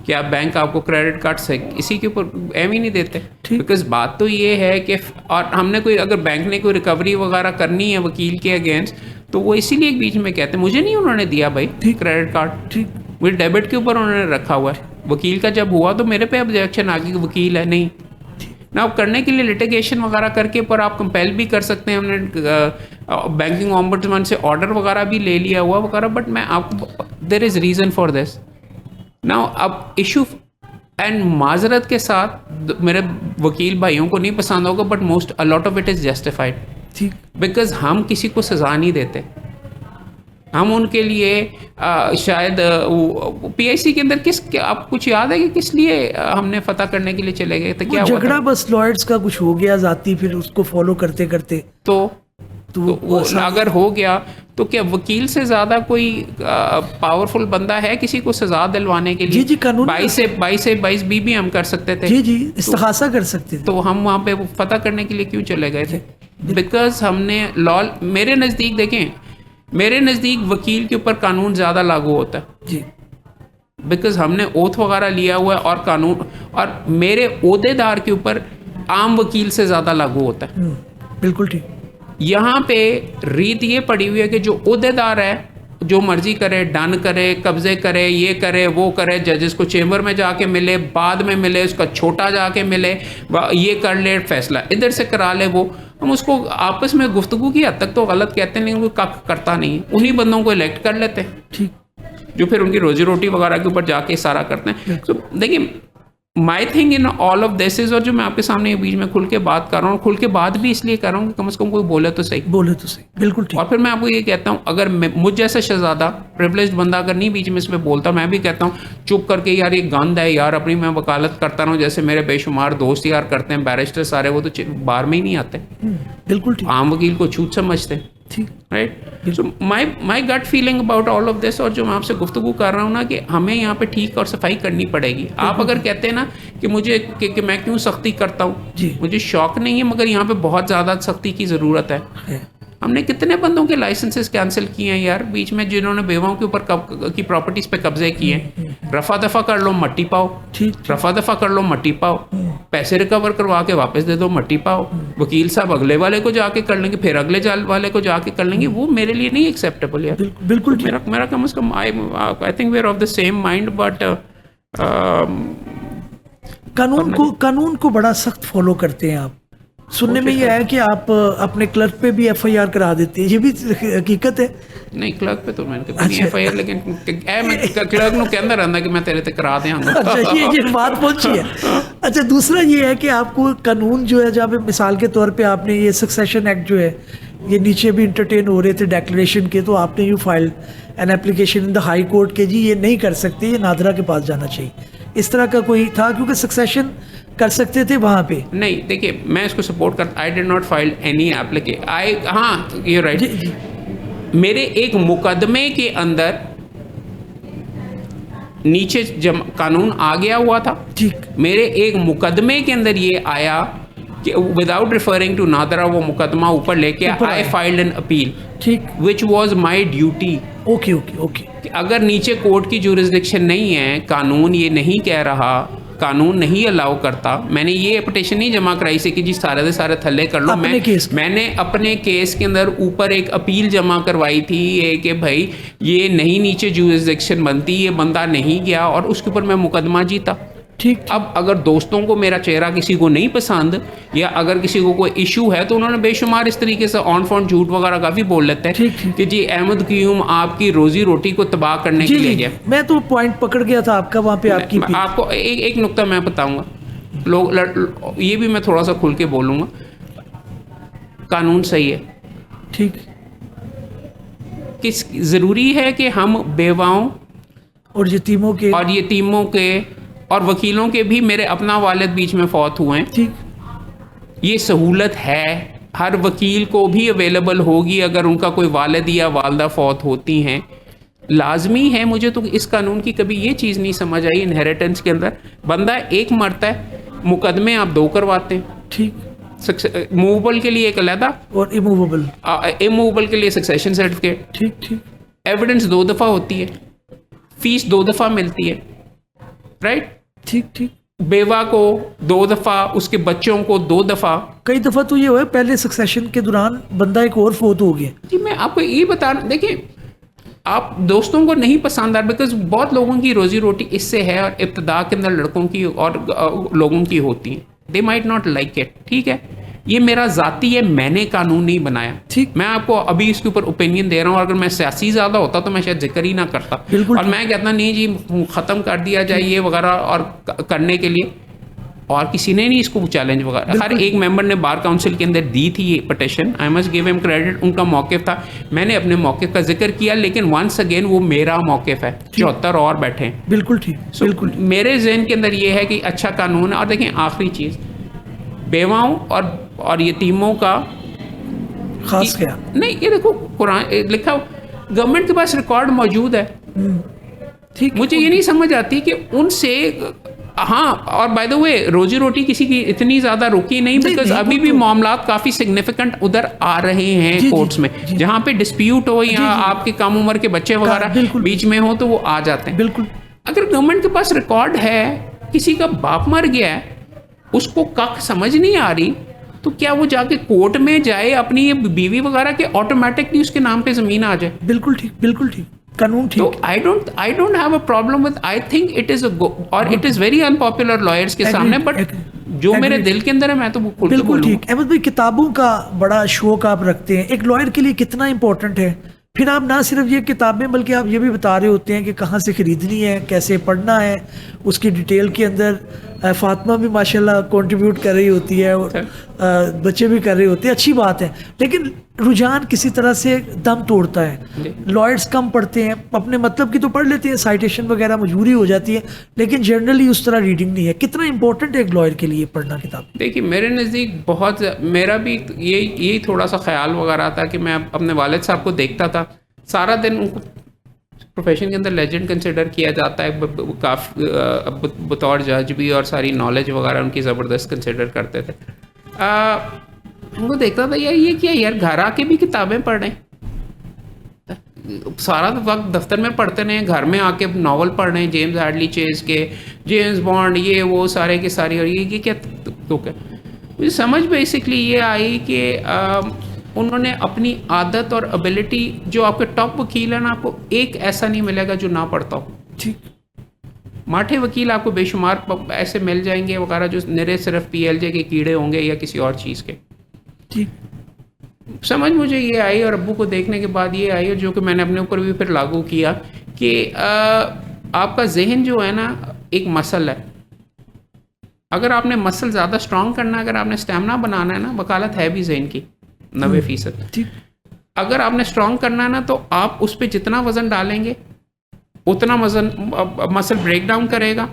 क्या बैंक आपको क्रेडिट कार्ड से इसी के ऊपर एम ही नहीं देते? बिकॉज बात तो ये है कि और हमने कोई अगर बैंक ने कोई रिकवरी वगैरह करनी है वकील के अगेंस्ट तो वो इसीलिए एक बीच में कहते हैं मुझे नहीं उन्होंने दिया भाई क्रेडिट कार्ड, ठीक मुझे डेबिट के ऊपर उन्होंने रखा हुआ है। वकील का जब हुआ तो मेरे पे ऑब्जेक्शन आ गई कि वकील है नहीं ना, आप करने के लिए लिटिगेशन वगैरह करके पर आप कंपेल भी कर सकते हैं। हमने बैंकिंग ऑम्बुड्समैन से ऑर्डर वगैरह भी ले लिया हुआ वगैरह, बट मैं आपको there is reason for this now. अब इशू एंड माजरत के साथ मेरे वकील भाइयों को नहीं पसंद होगा but most a lot of it is justified, ठीक, बिकॉज हम किसी को सज़ा नहीं देते। हम उनके लिए शायद पीआईसी के अंदर आप कुछ याद है कि किस लिए हमने फतह करने के लिए चले गए थे? क्या झगड़ा बस लॉयर्स का कुछ हो गया जाती, फिर उसको फॉलो करते करते तो अगर हो गया तो क्या वकील से ज्यादा कोई पावरफुल बंदा है किसी को सजा दिलवाने के लिए? जी कानून 22 भी हम कर सकते थे। जी इस्तिखासा कर सकते थे। तो हम वहाँ पे फतह करने के लिए क्यों चले गए थे? बिकॉज हमने लॉ, मेरे नज़दीक देखें, मेरे नज़दीक वकील के ऊपर कानून ज़्यादा लागू होता है जी, बिकॉज हमने ओथ वगैरह लिया हुआ है और कानून, और मेरे ओहदेदार के ऊपर आम वकील से ज़्यादा लागू होता है। बिल्कुल ठीक। यहाँ पे रीत ये पड़ी हुई है कि जो ओहदेदार है जो मर्जी करे, डन करे, कब्जे करे, ये करे वो करे, जजेस को चेंबर में जाके मिले, बाद में मिले, उसका छोटा जाके मिले, ये कर ले, फैसला इधर से करा ले, वो हम उसको आपस में गुफ्तगू की हद तक तो गलत कहते हैं लेकिन कोई कक करता नहीं है। उन्हीं बंदों को इलेक्ट कर लेते हैं, ठीक, जो फिर उनकी रोजी रोटी वगैरह के ऊपर जाके सारा करते हैं। तो देखिए my thing in all of this is, और जो मैं आपके सामने बीच में खुल के बात कर रहा हूँ, खुल के बात भी इसलिए कर रहा हूँ कि कम से कम कोई बोले तो सही, बिल्कुल ठीक। और फिर मैं आपको ये कहता हूँ, अगर मुझ जैसा शहजादा प्रिविलेज्ड बंदा अगर नहीं बीच में इसमें बोलता, मैं भी कहता हूँ चुप करके यार ये गंद है यार, अपनी मैं वकालत करता रहूँ जैसे मेरे बेशुमार दोस्त यार करते हैं, बैरिस्टर सारे, वो तो बार में ही नहीं आते, बिल्कुल ठीक, आम वकील को छूट समझते हैं, ठीक, right. So my gut feeling about all of this, और जो मैं आपसे गुफ्तगू कर रहा हूँ ना कि हमें यहाँ पे ठीक और सफाई करनी पड़ेगी। आप अगर कहते हैं ना कि मुझे कि मैं क्यों सख्ती करता हूँ, मुझे शौक नहीं है, मगर यहाँ पे बहुत ज़्यादा सख्ती की ज़रूरत है। हमने कितने बंदों के लाइसेंसेस कैंसिल किए हैं यार बीच में, जिन्होंने बेवाओं के ऊपर की प्रॉपर्टीज पे कब्जे किए हैं। रफा दफा कर लो, मट्टी पाओ, ठीक, रफा दफा कर लो, मट्टी पाओ, पैसे रिकवर करवा के वापस दे दो, मट्टी पाओ। वकील साहब अगले वाले को जाके कर लेंगे, फिर अगले वाले को जाके कर लेंगे, वो मेरे लिए नहीं एक्सेप्टेबल यार, बिल्कुल। मेरा कम से कम I think we are of the same mind, but कानून को बड़ा सख्त फॉलो करते हैं आप। सुनने में ये है कि आप अपने क्लर्क पे भी एफआईआर करा देते हैं, ये भी हकीकत है? नहीं, क्लर्क पे तो मैंने कभी एफआईआर, लेकिन मैं क्लर्क नु कहंदा रहंदा कि मैं तेरे ते करा देंगा। अच्छा, ये बात पहुंची है। अच्छा, दूसरा ये है कि आपको कानून जो है, जब मिसाल के तौर पे आपने ये सक्सेशन एक्ट जो है, ये नीचे भी इंटरटेन हो रहे थे डेक्लेरेशन के, तो आपने you file an application in the high court के जी ये नहीं कर सकते, ये नादरा के पास जाना चाहिए, इस तरह का कोई था? क्योंकि सक्सेशन कर सकते थे वहाँ पे। नहीं, देखिए मैं इसको सपोर्ट करता, I did not file any application, हाँ यू राइट। मेरे एक मुकदमे के अंदर नीचे कानून आ गया हुआ था, ठीक, मेरे एक मुकदमे के अंदर ये आया कि विदाउट रिफरिंग टू नादरा वो मुकदमा ऊपर लेके आई फाइल्ड एन अपील, ठीक, which was my duty. Okay okay okay. अगर नीचे कोर्ट की जुरिस्डिक्शन नहीं है, कानून ये नहीं कह रहा, कानून नहीं अलाउ करता, मैंने ये पिटीशन नहीं जमा कराई से कि जी सारे दे सारे थल्ले कर लो, मैंने अपने केस के अंदर ऊपर एक अपील जमा करवाई थी ये कि भाई ये नहीं नीचे जुरिस्डिक्शन बनती, ये बंदा नहीं गया, और उसके ऊपर मैं मुकदमा जीता, ठीक। अब अगर दोस्तों को मेरा चेहरा किसी को नहीं पसंद, या अगर किसी को कोई इशू है, तो उन्होंने बेशुमार इस तरीके से ऑन फोन झूठ वगैरह काफी बोल लेते हैं कि जी अहमद क्यूम आपकी रोजी रोटी को तबाह करने के लिए गया। मैं तो पॉइंट पकड़ गया था आपका वहाँ पे। आपको एक नुक्ता मैं बताऊंगा, लोग ये भी मैं थोड़ा सा खुल के बोलूंगा, कानून सही है, ठीक, किस जरूरी है कि हम बेवाओं और यतीमों के और वकीलों के भी, मेरे अपना वालिद बीच में फौत हुए हैं, ठीक, ये सहूलत है, हर वकील को भी अवेलेबल होगी अगर उनका कोई वालिद या वालदा फौत होती हैं, लाजमी है। मुझे तो इस कानून की कभी ये चीज़ नहीं समझ आई, इनहेरिटेंस के अंदर बंदा एक मरता है, मुकदमे आप 2 करवाते हैं, ठीक। मूवेबल के लिए एक अलहदा और इमूवेबल। इमूवेबल के लिए सक्सेशन सर्टिफिकेट। ठीक ठीक। एविडेंस 2 दफ़ा होती है, फीस 2 दफ़ा मिलती है, राइट। ठीक ठीक। बेवा को 2 दफ़ा, उसके बच्चों को 2 दफ़ा। कई दफ़ा तो ये हुआ है पहले सक्सेशन के दौरान बंदा एक और फोत हो गया। जी मैं आपको ये बता रहा, देखिए आप दोस्तों को नहीं पसंद आ, बिकॉज बहुत लोगों की रोजी रोटी इससे है, और इब्तदा के अंदर लड़कों की और लोगों की होती है, they might not like it, ठीक है। ये मेरा ज़ाती है, मैंने कानून नहीं बनाया, ठीक। मैं आपको अभी इसके ऊपर ओपिनियन दे रहा हूँ। अगर मैं सियासी ज़्यादा होता तो मैं शायद जिक्र ही ना करता, बिल्कुल। और मैं कहता नहीं जी ख़त्म कर दिया जाए ये वगैरह, और करने के लिए और किसी ने नहीं इसको चैलेंज वगैरह। हर एक मेंबर ने बार काउंसिल के अंदर दी थी ये पटिशन, आई मस्ट गिव हिम क्रेडिट, उनका मौक़िफ़ था, मैंने अपने मौक़िफ़ का जिक्र किया, लेकिन वंस अगेन वो मेरा मौक़िफ़ है, 74 और बैठे हैं। बिल्कुल ठीक। बिल्कुल मेरे जहन के अंदर ये है कि अच्छा कानून है। और देखें आखिरी चीज़, बेवाओं और यतीमों का खास क्या नहीं, ये देखो कुरान लिखा, गवर्नमेंट के पास रिकॉर्ड मौजूद है, ठीक। मुझे ये नहीं समझ आती कि उनसे, हाँ, और बाय द वे रोजी रोटी किसी की इतनी ज़्यादा रुकी नहीं, बिकॉज अभी भी मामलात काफ़ी सिग्निफिकेंट उधर आ रहे हैं कोर्ट्स में, जहाँ पे डिस्प्यूट हो या आपके कम उम्र के बच्चे वगैरह बीच में हो तो वो आ जाते हैं। बिल्कुल। अगर गवर्नमेंट के पास रिकॉर्ड है, किसी का बाप मर गया है, उसको कख समझ नहीं आ रही, तो क्या वो जाके कोर्ट में जाए अपनी बीवी वगैरह के, ऑटोमेटिकली उसके नाम पे ज़मीन आ जाए? बिल्कुल ठीक, बिल्कुल ठीक, कानून ठीक। तो I don't have a problem with, I think it is और it is very unpopular lawyers के सामने, बट जो मेरे दिल के अंदर है मैं तो वो खुल के बिल्कुल बोलूंगा। ठीक। अहमद भाई, किताबों का बड़ा शौक आप रखते हैं, एक लॉयर के लिए कितना इंपॉर्टेंट है? फिर आप ना सिर्फ ये किताबें बल्कि आप ये भी बता रहे होते हैं कि कहाँ से ख़रीदनी है, कैसे पढ़ना है, उसकी डिटेल के अंदर फातिमा भी माशाल्लाह कंट्रीब्यूट कर रही होती है और बच्चे भी कर रहे होते हैं, अच्छी बात है। लेकिन रुझान किसी तरह से दम तोड़ता है, लॉयर्स कम पढ़ते हैं, अपने मतलब की तो पढ़ लेते हैं, साइटेशन वगैरह मजबूरी हो जाती है, लेकिन जनरली उस तरह रीडिंग नहीं है। कितना इंपॉर्टेंट है एक लॉयर के लिए पढ़ना किताब? देखिए मेरे नज़दीक बहुत, मेरा भी यही थोड़ा सा ख्याल वगैरह था कि मैं अपने वालिद साहब को देखता था, सारा दिन उनको प्रोफेशन के अंदर लेजेंड कंसिडर किया जाता है, काफ़ी बतौर जज भी, और सारी नॉलेज वगैरह उनकी ज़बरदस्त कंसिडर करते थे। उनको देखता था यार ये क्या यार, घर आके भी किताबें पढ़ रहे हैं, सारा वक्त दफ्तर में पढ़ते रहे, घर में आके नावल पढ़ रहे हैं, जेम्स हैडली चेज के, जेम्स बॉन्ड, ये वो सारे के सारी, और ये क्या तो क्या। मुझे समझ बेसिकली ये आई कि उन्होंने अपनी आदत और एबिलिटी, जो आपके टॉप वकील है ना, आपको एक ऐसा नहीं मिलेगा जो ना पढ़ता हो, ठीक। माठे वकील आपको बेशुमार ऐसे मिल जाएंगे वगैरह जो निरे सिर्फ PLJ के कीड़े होंगे या किसी और चीज़ के, ठीक। समझ मुझे ये आई, और अब्बू को देखने के बाद ये आई, जो कि मैंने अपने ऊपर भी फिर लागू किया, कि आपका जहन जो है ना एक मसल है, अगर आपने मसल ज़्यादा स्ट्रांग करना है, अगर आपने स्टेमिना बनाना है ना, वकालत है भी जहन की 90%, ठीक। अगर आपने स्ट्रांग करना है ना, तो आप उस पर जितना वज़न डालेंगे उतना मसल ब्रेक डाउन करेगा,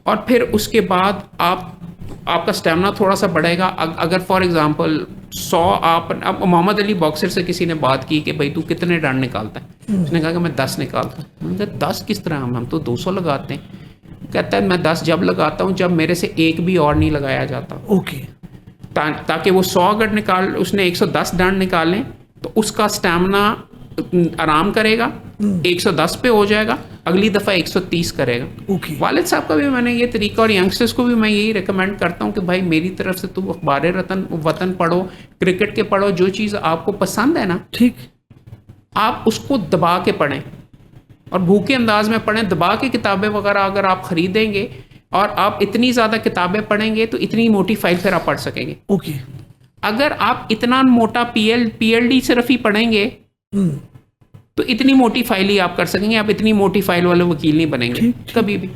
और फिर उसके बाद आपका स्टेमिना थोड़ा सा बढ़ेगा। अगर फॉर एग्जांपल 100 अब मोहम्मद अली बॉक्सर से किसी ने बात की कि भाई तू कितने डंड निकालता है, उसने कहा कि मैं 10 निकालता हूँ। मैंने कहा 10 किस तरह, हम तो 200 लगाते हैं। कहता है मैं 10 जब लगाता हूँ जब मेरे से एक भी और नहीं लगाया जाता। ओके। ताकि वो 100 अगर उसने 110 डंड निकालें तो उसका स्टेमिना आराम करेगा, 110 पे हो जाएगा, अगली दफ़ा 130 करेगा। ओके। वालिद साहब का भी मैंने ये तरीका, और यंगस्टर्स को भी मैं यही रिकमेंड करता हूँ कि भाई मेरी तरफ से तुम अखबार वतन पढ़ो, क्रिकेट के पढ़ो, जो चीज़ आपको पसंद है ना, ठीक, आप उसको दबा के पढ़ें, और भूखे अंदाज में पढ़ें, दबा के किताबें वगैरह अगर आप ख़रीदेंगे और आप इतनी ज़्यादा किताबें पढ़ेंगे तो इतनी मोटी फाइल फिर आप पढ़ सकेंगे। ओके। अगर आप इतना मोटा PLD सिर्फ ही पढ़ेंगे तो इतनी मोटी फाइल ही आप कर सकेंगे, आप इतनी मोटी फाइल वाले वकील नहीं बनेंगे कभी भी।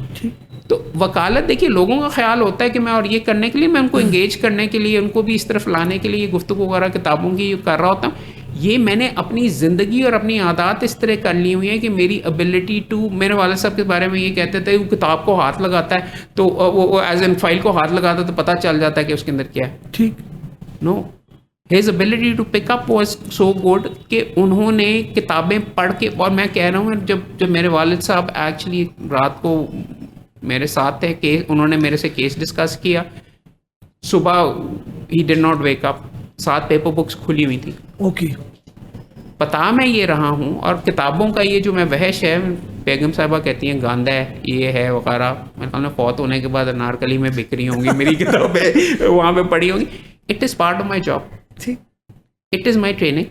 तो वकालत देखिए, लोगों का ख्याल होता है कि मैं, और ये करने के लिए मैं उनको इंगेज करने के लिए, उनको भी इस तरफ लाने के लिए गुफ्तगू वगैरह किताबों की कर रहा होता हूँ। ये मैंने अपनी ज़िंदगी और अपनी आदत इस तरह कर ली हुई है कि मेरी एबिलिटी टू, मेरे वाले साहब के बारे में ये कहते थे, वो किताब को हाथ लगाता है तो वो एज एन फाइल को हाथ लगाता है तो पता चल जाता है कि उसके अंदर क्या है। ठीक। No, his ability to pick up was so good कि उन्होंने किताबें पढ़ के, और मैं कह रहा हूँ जब मेरे वालिद साहब एक्चुअली रात को मेरे साथ थे, केस उन्होंने मेरे से केस डिस्कस किया, सुबह he did not wake up, 7 paper books खुली हुई थी। ओके। पता मैं ये रहा हूँ, और किताबों का ये जो मैं वहश है, बेगम साहिबा कहती हैं गांदा है, ये है वगैरह, मेरे ख्याल में फौत होने के बाद अनारकली में बिक रही होंगी मेरी किताबें, वहाँ पे पढ़ी होंगी। It is part of my job, it is my training,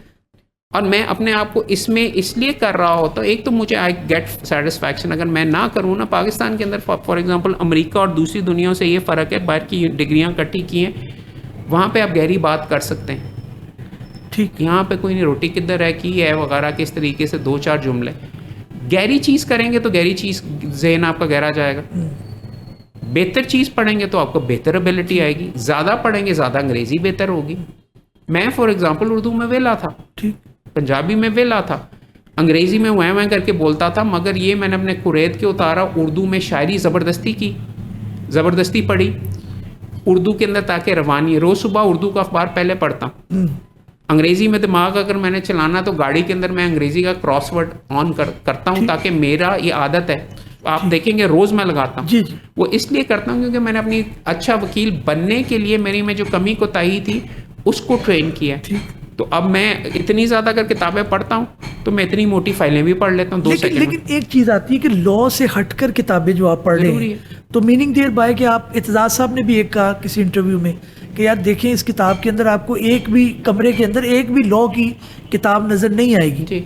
और मैं अपने आप को इसमें इसलिए कर रहा होता हूँ। एक तो मुझे आई गेट सेटिस्फैक्शन, अगर मैं ना करूँ ना, पाकिस्तान के अंदर फॉर एग्जांपल अमेरिका और दूसरी दुनिया से ये फ़र्क है, बाहर की डिग्रियाँ इकट्ठी की हैं, वहाँ पे आप गहरी बात कर सकते हैं। ठीक। यहाँ पे कोई नहीं, रोटी किधर है की है वगैरह, किस तरीके से 2-4 जुमले, गहरी चीज़ करेंगे तो गहरी चीज़ जहन आपका गहरा जाएगा। बेहतर चीज़ पढ़ेंगे तो आपको बेहतर एबिलिटी आएगी, ज़्यादा पढ़ेंगे ज़्यादा अंग्रेज़ी बेहतर होगी। मैं फॉर एग्जांपल उर्दू में वेला था, ठीक, पंजाबी में वेला था, अंग्रेज़ी में वह करके बोलता था, मगर ये मैंने अपने कुरैद के उतारा, उर्दू में शायरी ज़बरदस्ती की, ज़बरदस्ती पढ़ी उर्दू के अंदर, ताकि रवानी, रोज़ सुबह उर्दू का अखबार पहले पढ़ता। अंग्रेज़ी में दिमाग अगर मैंने चलाना तो गाड़ी के अंदर मैं अंग्रेज़ी का क्रॉसवर्ड ऑन करता हूँ, ताकि मेरा ये आदत है, आप देखेंगे रोज़ मैं लगाता हूँ। वो इसलिए करता हूँ क्योंकि मैंने अपनी अच्छा वकील बनने के लिए मेरी में जो कमी कोताही थी उसको ट्रेन किया। तो अब मैं इतनी ज़्यादा अगर किताबें पढ़ता हूँ तो मैं इतनी मोटी फाइलें भी पढ़ लेता हूँ 2 सेकंड में। लेकिन एक चीज़ आती है कि लॉ से हटकर किताबें जो आप पढ़ रहे हैं, तो मीनिंग देयर बाय कि आप, इत्तेज़ाज़ साहब ने भी एक कहा किसी इंटरव्यू में कि यार देखें इस किताब के अंदर आपको एक भी कमरे के अंदर एक भी लॉ की किताब नज़र नहीं आएगी जी,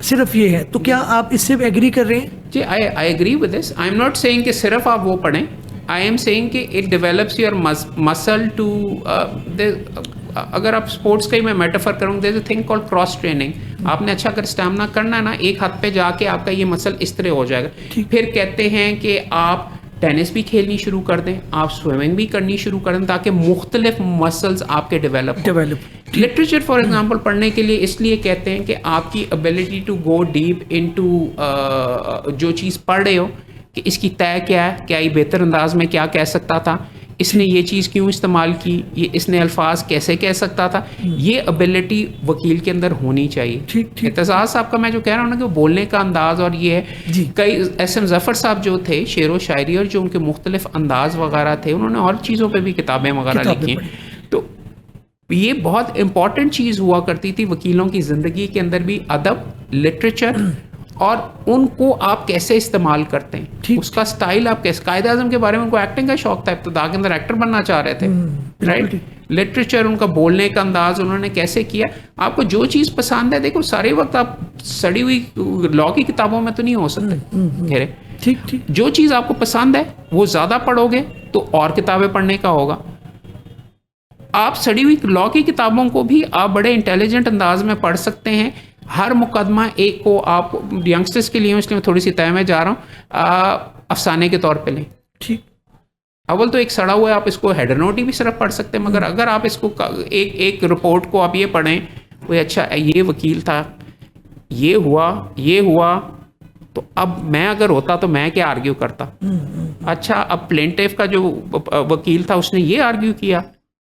सिर्फ ये है। तो क्या आप इससे एग्री कर रहे हैं? जी, I agree with this. I am not saying कि सिर्फ आप वो पढ़ें, आई एम सेइंग कि it develops your muscle too, अगर आप स्पोर्ट्स का ही मैं मेटाफर करूँ, there is a thing called cross training. आपने अच्छा अगर स्टैमिना करना है ना, एक हाथ पे जाके आपका ये मसल इस तरह हो जाएगा। फिर कहते हैं कि आप टेनिस भी खेलनी शुरू कर दें, आप स्विमिंग भी करनी शुरू कर दें, ताकि मुख्तलिफ मसल्स आपके डेवलप। लिटरेचर फॉर एग्जांपल पढ़ने के लिए इसलिए कहते हैं कि आपकी ability to go deep into जो चीज़ पढ़ रहे हो, कि इसकी तय क्या है, क्या ये बेहतर अंदाज में क्या कह सकता था, इसने ये चीज़ क्यों इस्तेमाल की, ये इसने अल्फाज कैसे कह सकता था, ये एबिलिटी वकील के अंदर होनी चाहिए। ठीक। एतजाज़ साहब का मैं जो कह रहा हूँ ना कि वो बोलने का अंदाज़, और ये है कई एस एम ज़फ़र साहब जो थे, शेर व शायरी और जो उनके मुख्तलिफ अंदाज वगैरह थे, उन्होंने और चीज़ों पर भी किताबें वगैरह लिखी हैं। तो ये बहुत इंपॉर्टेंट चीज़ हुआ करती थी वकीलों की ज़िंदगी के अंदर भी, अदब, लिटरेचर, और उनको आप कैसे इस्तेमाल करते हैं, उसका स्टाइल आप कैसे। कायद आज़म के बारे में उनको एक्टिंग का शौक था, इब्तिदा के अंदर एक्टर बनना चाह रहे थे, राइट। लिटरेचर, उनका बोलने का अंदाज, उन्होंने कैसे किया। आपको जो चीज़ पसंद है, देखो सारे वक्त आप सड़ी हुई लॉ की किताबों में तो नहीं हो सकते। ठीक। जो चीज़ आपको पसंद है वो ज़्यादा पढ़ोगे तो और किताबें पढ़ने का होगा। आप सड़ी हुई लॉ की किताबों को भी आप बड़े इंटेलिजेंट अंदाज में पढ़ सकते हैं। हर मुकदमा एक को आप यंगस्टर्स के लिए, इसलिए मैं थोड़ी सी तय में जा रहा हूँ, अफसाने के तौर पे लें। ठीक। अव्वल तो एक सड़ा हुआ है, आप इसको हेडर नोट ही भी सिर्फ पढ़ सकते हैं, मगर अगर आप इसको एक रिपोर्ट को आप ये पढ़ें, कोई अच्छा ये वकील था, ये हुआ, तो अब मैं अगर होता तो मैं क्या आर्ग्यू करता। अच्छा, अब प्लेंटिफ का जो वकील था उसने ये आर्ग्यू किया,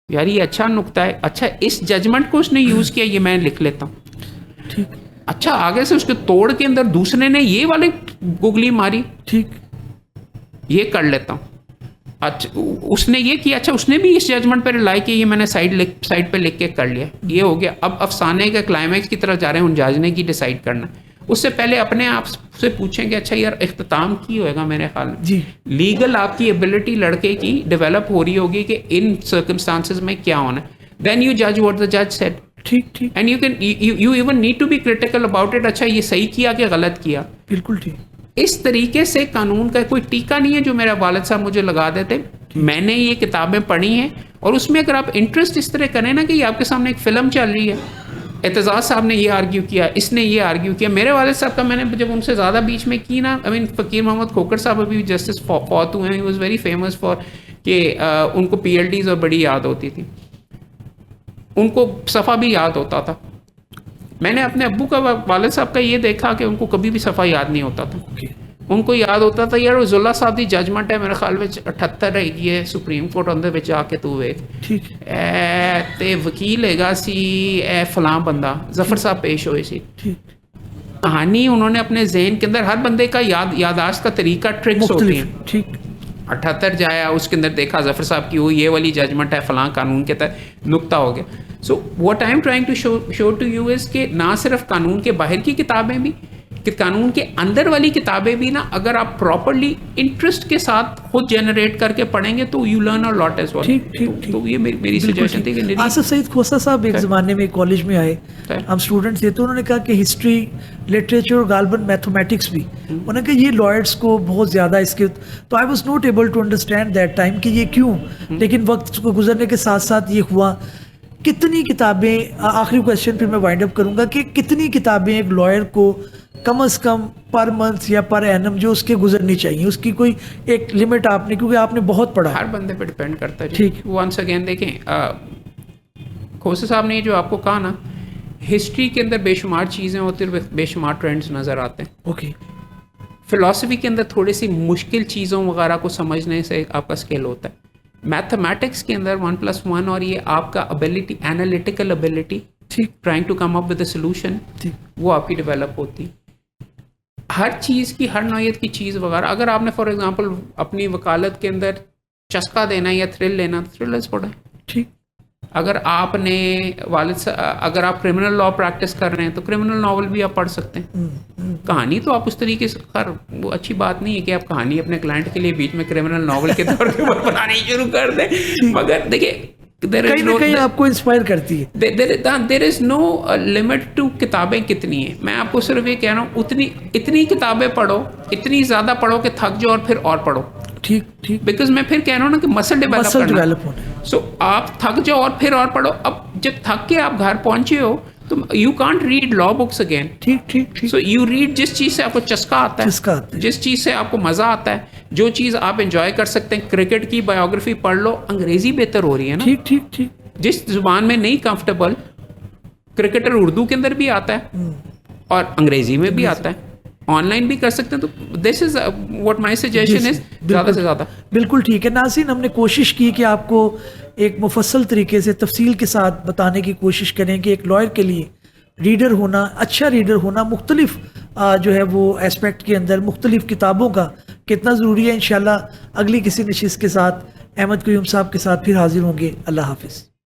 यार ये अच्छा नुक्ता है, अच्छा इस जजमेंट को उसने यूज़ किया, ये मैं लिख लेता हूँ। ठीक। अच्छा, आगे से उसके तोड़ के अंदर दूसरे ने ये वाली गुगली मारी, ठीक, ये कर लेता हूँ। अच्छा, उसने ये किया, अच्छा उसने भी इस जजमेंट पर रिलाई किया, ये मैंने साइड पे लिख के कर लिया, ये हो गया। अब अफसाने के क्लाइमैक्स की तरफ जा रहे हैं, उन जज ने की डिसाइड करना। उससे पहले अपने आप से पूछें कि अच्छा यार इख्तिताम की होएगा, मेरे ख्याल में जी, लीगल आपकी एबिलिटी लड़के की डेवलप हो रही होगी कि इन सर्कमस्टांसेस में क्या होना है, देन यू जज व्हाट द जज सेड। ठीक। And you even need to be critical about it, अच्छा ये सही किया कि गलत किया। बिल्कुल ठीक। इस तरीके से कानून का कोई टीका नहीं है जो मेरे वालिद साहब मुझे लगा देते। मैंने ये किताबें पढ़ी हैं, और उसमें अगर आप इंटरेस्ट इस तरह करें ना कि ये आपके सामने एक फ़िल्म चल रही है, एतजाज़ साहब ने ये आर्ग्यू किया, इसने ये आर्ग्यू किया। मेरे वालिद साहब का मैंने जब उनसे ज़्यादा बीच में की ना, आई मीन फ़कीर मोहम्मद खोकर साहब अभी जस्टिस फौत हुए हैं, he was very famous for कि उनको PhDs और बड़ी याद होती थी, उनको सफ़ा भी याद होता था। मैंने अपने अब्बू का, वालिद साहब का ये देखा कि उनको कभी भी सफ़ा याद नहीं होता था। उनको याद होता था यार जुल्ला साहब की जजमेंट है मेरे ख्याल में 78 रहेगी है सुप्रीम कोर्ट उनके विच आके तू वेख, ठीक, ते वकील हैगा सी ए फलां बंदा, जफर साहब पेश होए सी। ठीक। कहानी उन्होंने अपने जहन के अंदर, हर बंदे का यादाश्त का तरीका ट्रिक्स होती हैं। ठीक। 78 जाया, उसके अंदर देखा जफर साहब की वो ये वाली जजमेंट है फलां कानून के तहत नुक्ता हो गया. So what I am trying to show to you is कि ना सिर्फ कानून के बाहर की किताबें भी, कि कानून के अंदर वाली किताबें भी ना अगर आप प्रॉपरली इंटरेस्ट के साथ खुद जनरेट करके पढ़ेंगे तो you learn a lot as well. ठीक. तो ये मेरी सजेशन थी कि आसिफ सईद खोसा साहब एक ज़माने में कॉलेज में आए, हम स्टूडेंट्स थे, तो उन्होंने कहा कि हिस्ट्री, लिटरेचर और गालबन मैथमेटिक्स भी, उन्होंने कहा ये लॉयर्स को बहुत ज़्यादा इसके, तो I was not able to understand that time कि ये क्यों. लेकिन वक्त को गुजरने के साथ साथ ये हुआ. कितनी किताबें, आखिरी क्वेश्चन फिर मैं वाइंड अप करूँगा, कि कितनी किताबें एक लॉयर को कम से कम पर मंथ या पर एनम जो उसके गुजरनी चाहिए, उसकी कोई एक लिमिट आपने, क्योंकि आपने बहुत पढ़ा. हर बंदे पे डिपेंड करता है. ठीक. वंस अगेन देखें, खोसे साहब ने जो आपको कहा ना, हिस्ट्री के अंदर बेशुमार चीज़ें होती हैं, बेशुमार ट्रेंड्स नज़र आते हैं. ओके. फिलॉसफी के अंदर थोड़ी सी मुश्किल चीज़ों वगैरह को समझने से आपका स्केल होता है. मैथमेटिक्स के अंदर 1+1 और ये आपका एबिलिटी, एनालिटिकल एबिलिटी, ठीक, trying to come up with a solution, वो आपकी डेवलप होती. हर चीज़ की, हर नौयत की चीज़ वगैरह, अगर आपने फॉर एग्जांपल अपनी वकालत के अंदर चस्का देना या थ्रिल लेना, तो थ्रिलर्स पढ़ें. ठीक. अगर आपने अगर आप क्रिमिनल लॉ प्रैक्टिस कर रहे हैं तो क्रिमिनल नॉवल भी आप पढ़ सकते हैं. कहानी तो आप उस तरीके से वो अच्छी बात नहीं है कि आप कहानी अपने क्लाइंट के लिए बीच में क्रिमिनल नॉवल के तौर पे बनानी शुरू कर दें. मगर देखिए, कहीं ना कहीं आपको इंस्पायर करती है. There is no limit to किताबें कितनी है. मैं आपको सिर्फ ये कह रहा हूँ, इतनी किताबें पढ़ो, इतनी ज़्यादा पढ़ो कि थक जाओ और फिर और पढ़ो. ठीक. बिकॉज मैं फिर कह रहा हूँ ना कि मसल डेवलप होना. सो आप थक जाओ और फिर और पढ़ो. अब जब थक के आप घर पहुंचे हो तो you can't read law books again. ठीक. सो यू रीड जिस चीज़ से आपको चस्का आता है, जिस चीज़ से आपको मज़ा आता है, जो चीज़ आप एंजॉय कर सकते हैं. क्रिकेट की बायोग्राफी पढ़ लो, अंग्रेजी बेहतर हो रही है ना. ठीक. जिस जुबान में नहीं कंफर्टेबल, क्रिकेटर उर्दू के अंदर भी आता है और अंग्रेजी में भी आता है, ऑनलाइन भी कर सकते हैं. तो this is what my suggestion is, ज़्यादा से ज़्यादा. बिल्कुल ठीक है नाज़रीन, हमने कोशिश की कि आपको एक मुफस्सल तरीके से तफसील के साथ बताने की कोशिश करें कि एक लॉयर के लिए रीडर होना, अच्छा रीडर होना, मुख्तलिफ जो है वो एस्पेक्ट के अंदर मुख्तलिफ किताबों का कितना ज़रूरी है. इंशाल्लाह अगली किसी नशिस्त के साथ अहमद क़य्यूम साहब के साथ फिर हाजिर होंगे. अल्लाह हाफिज़.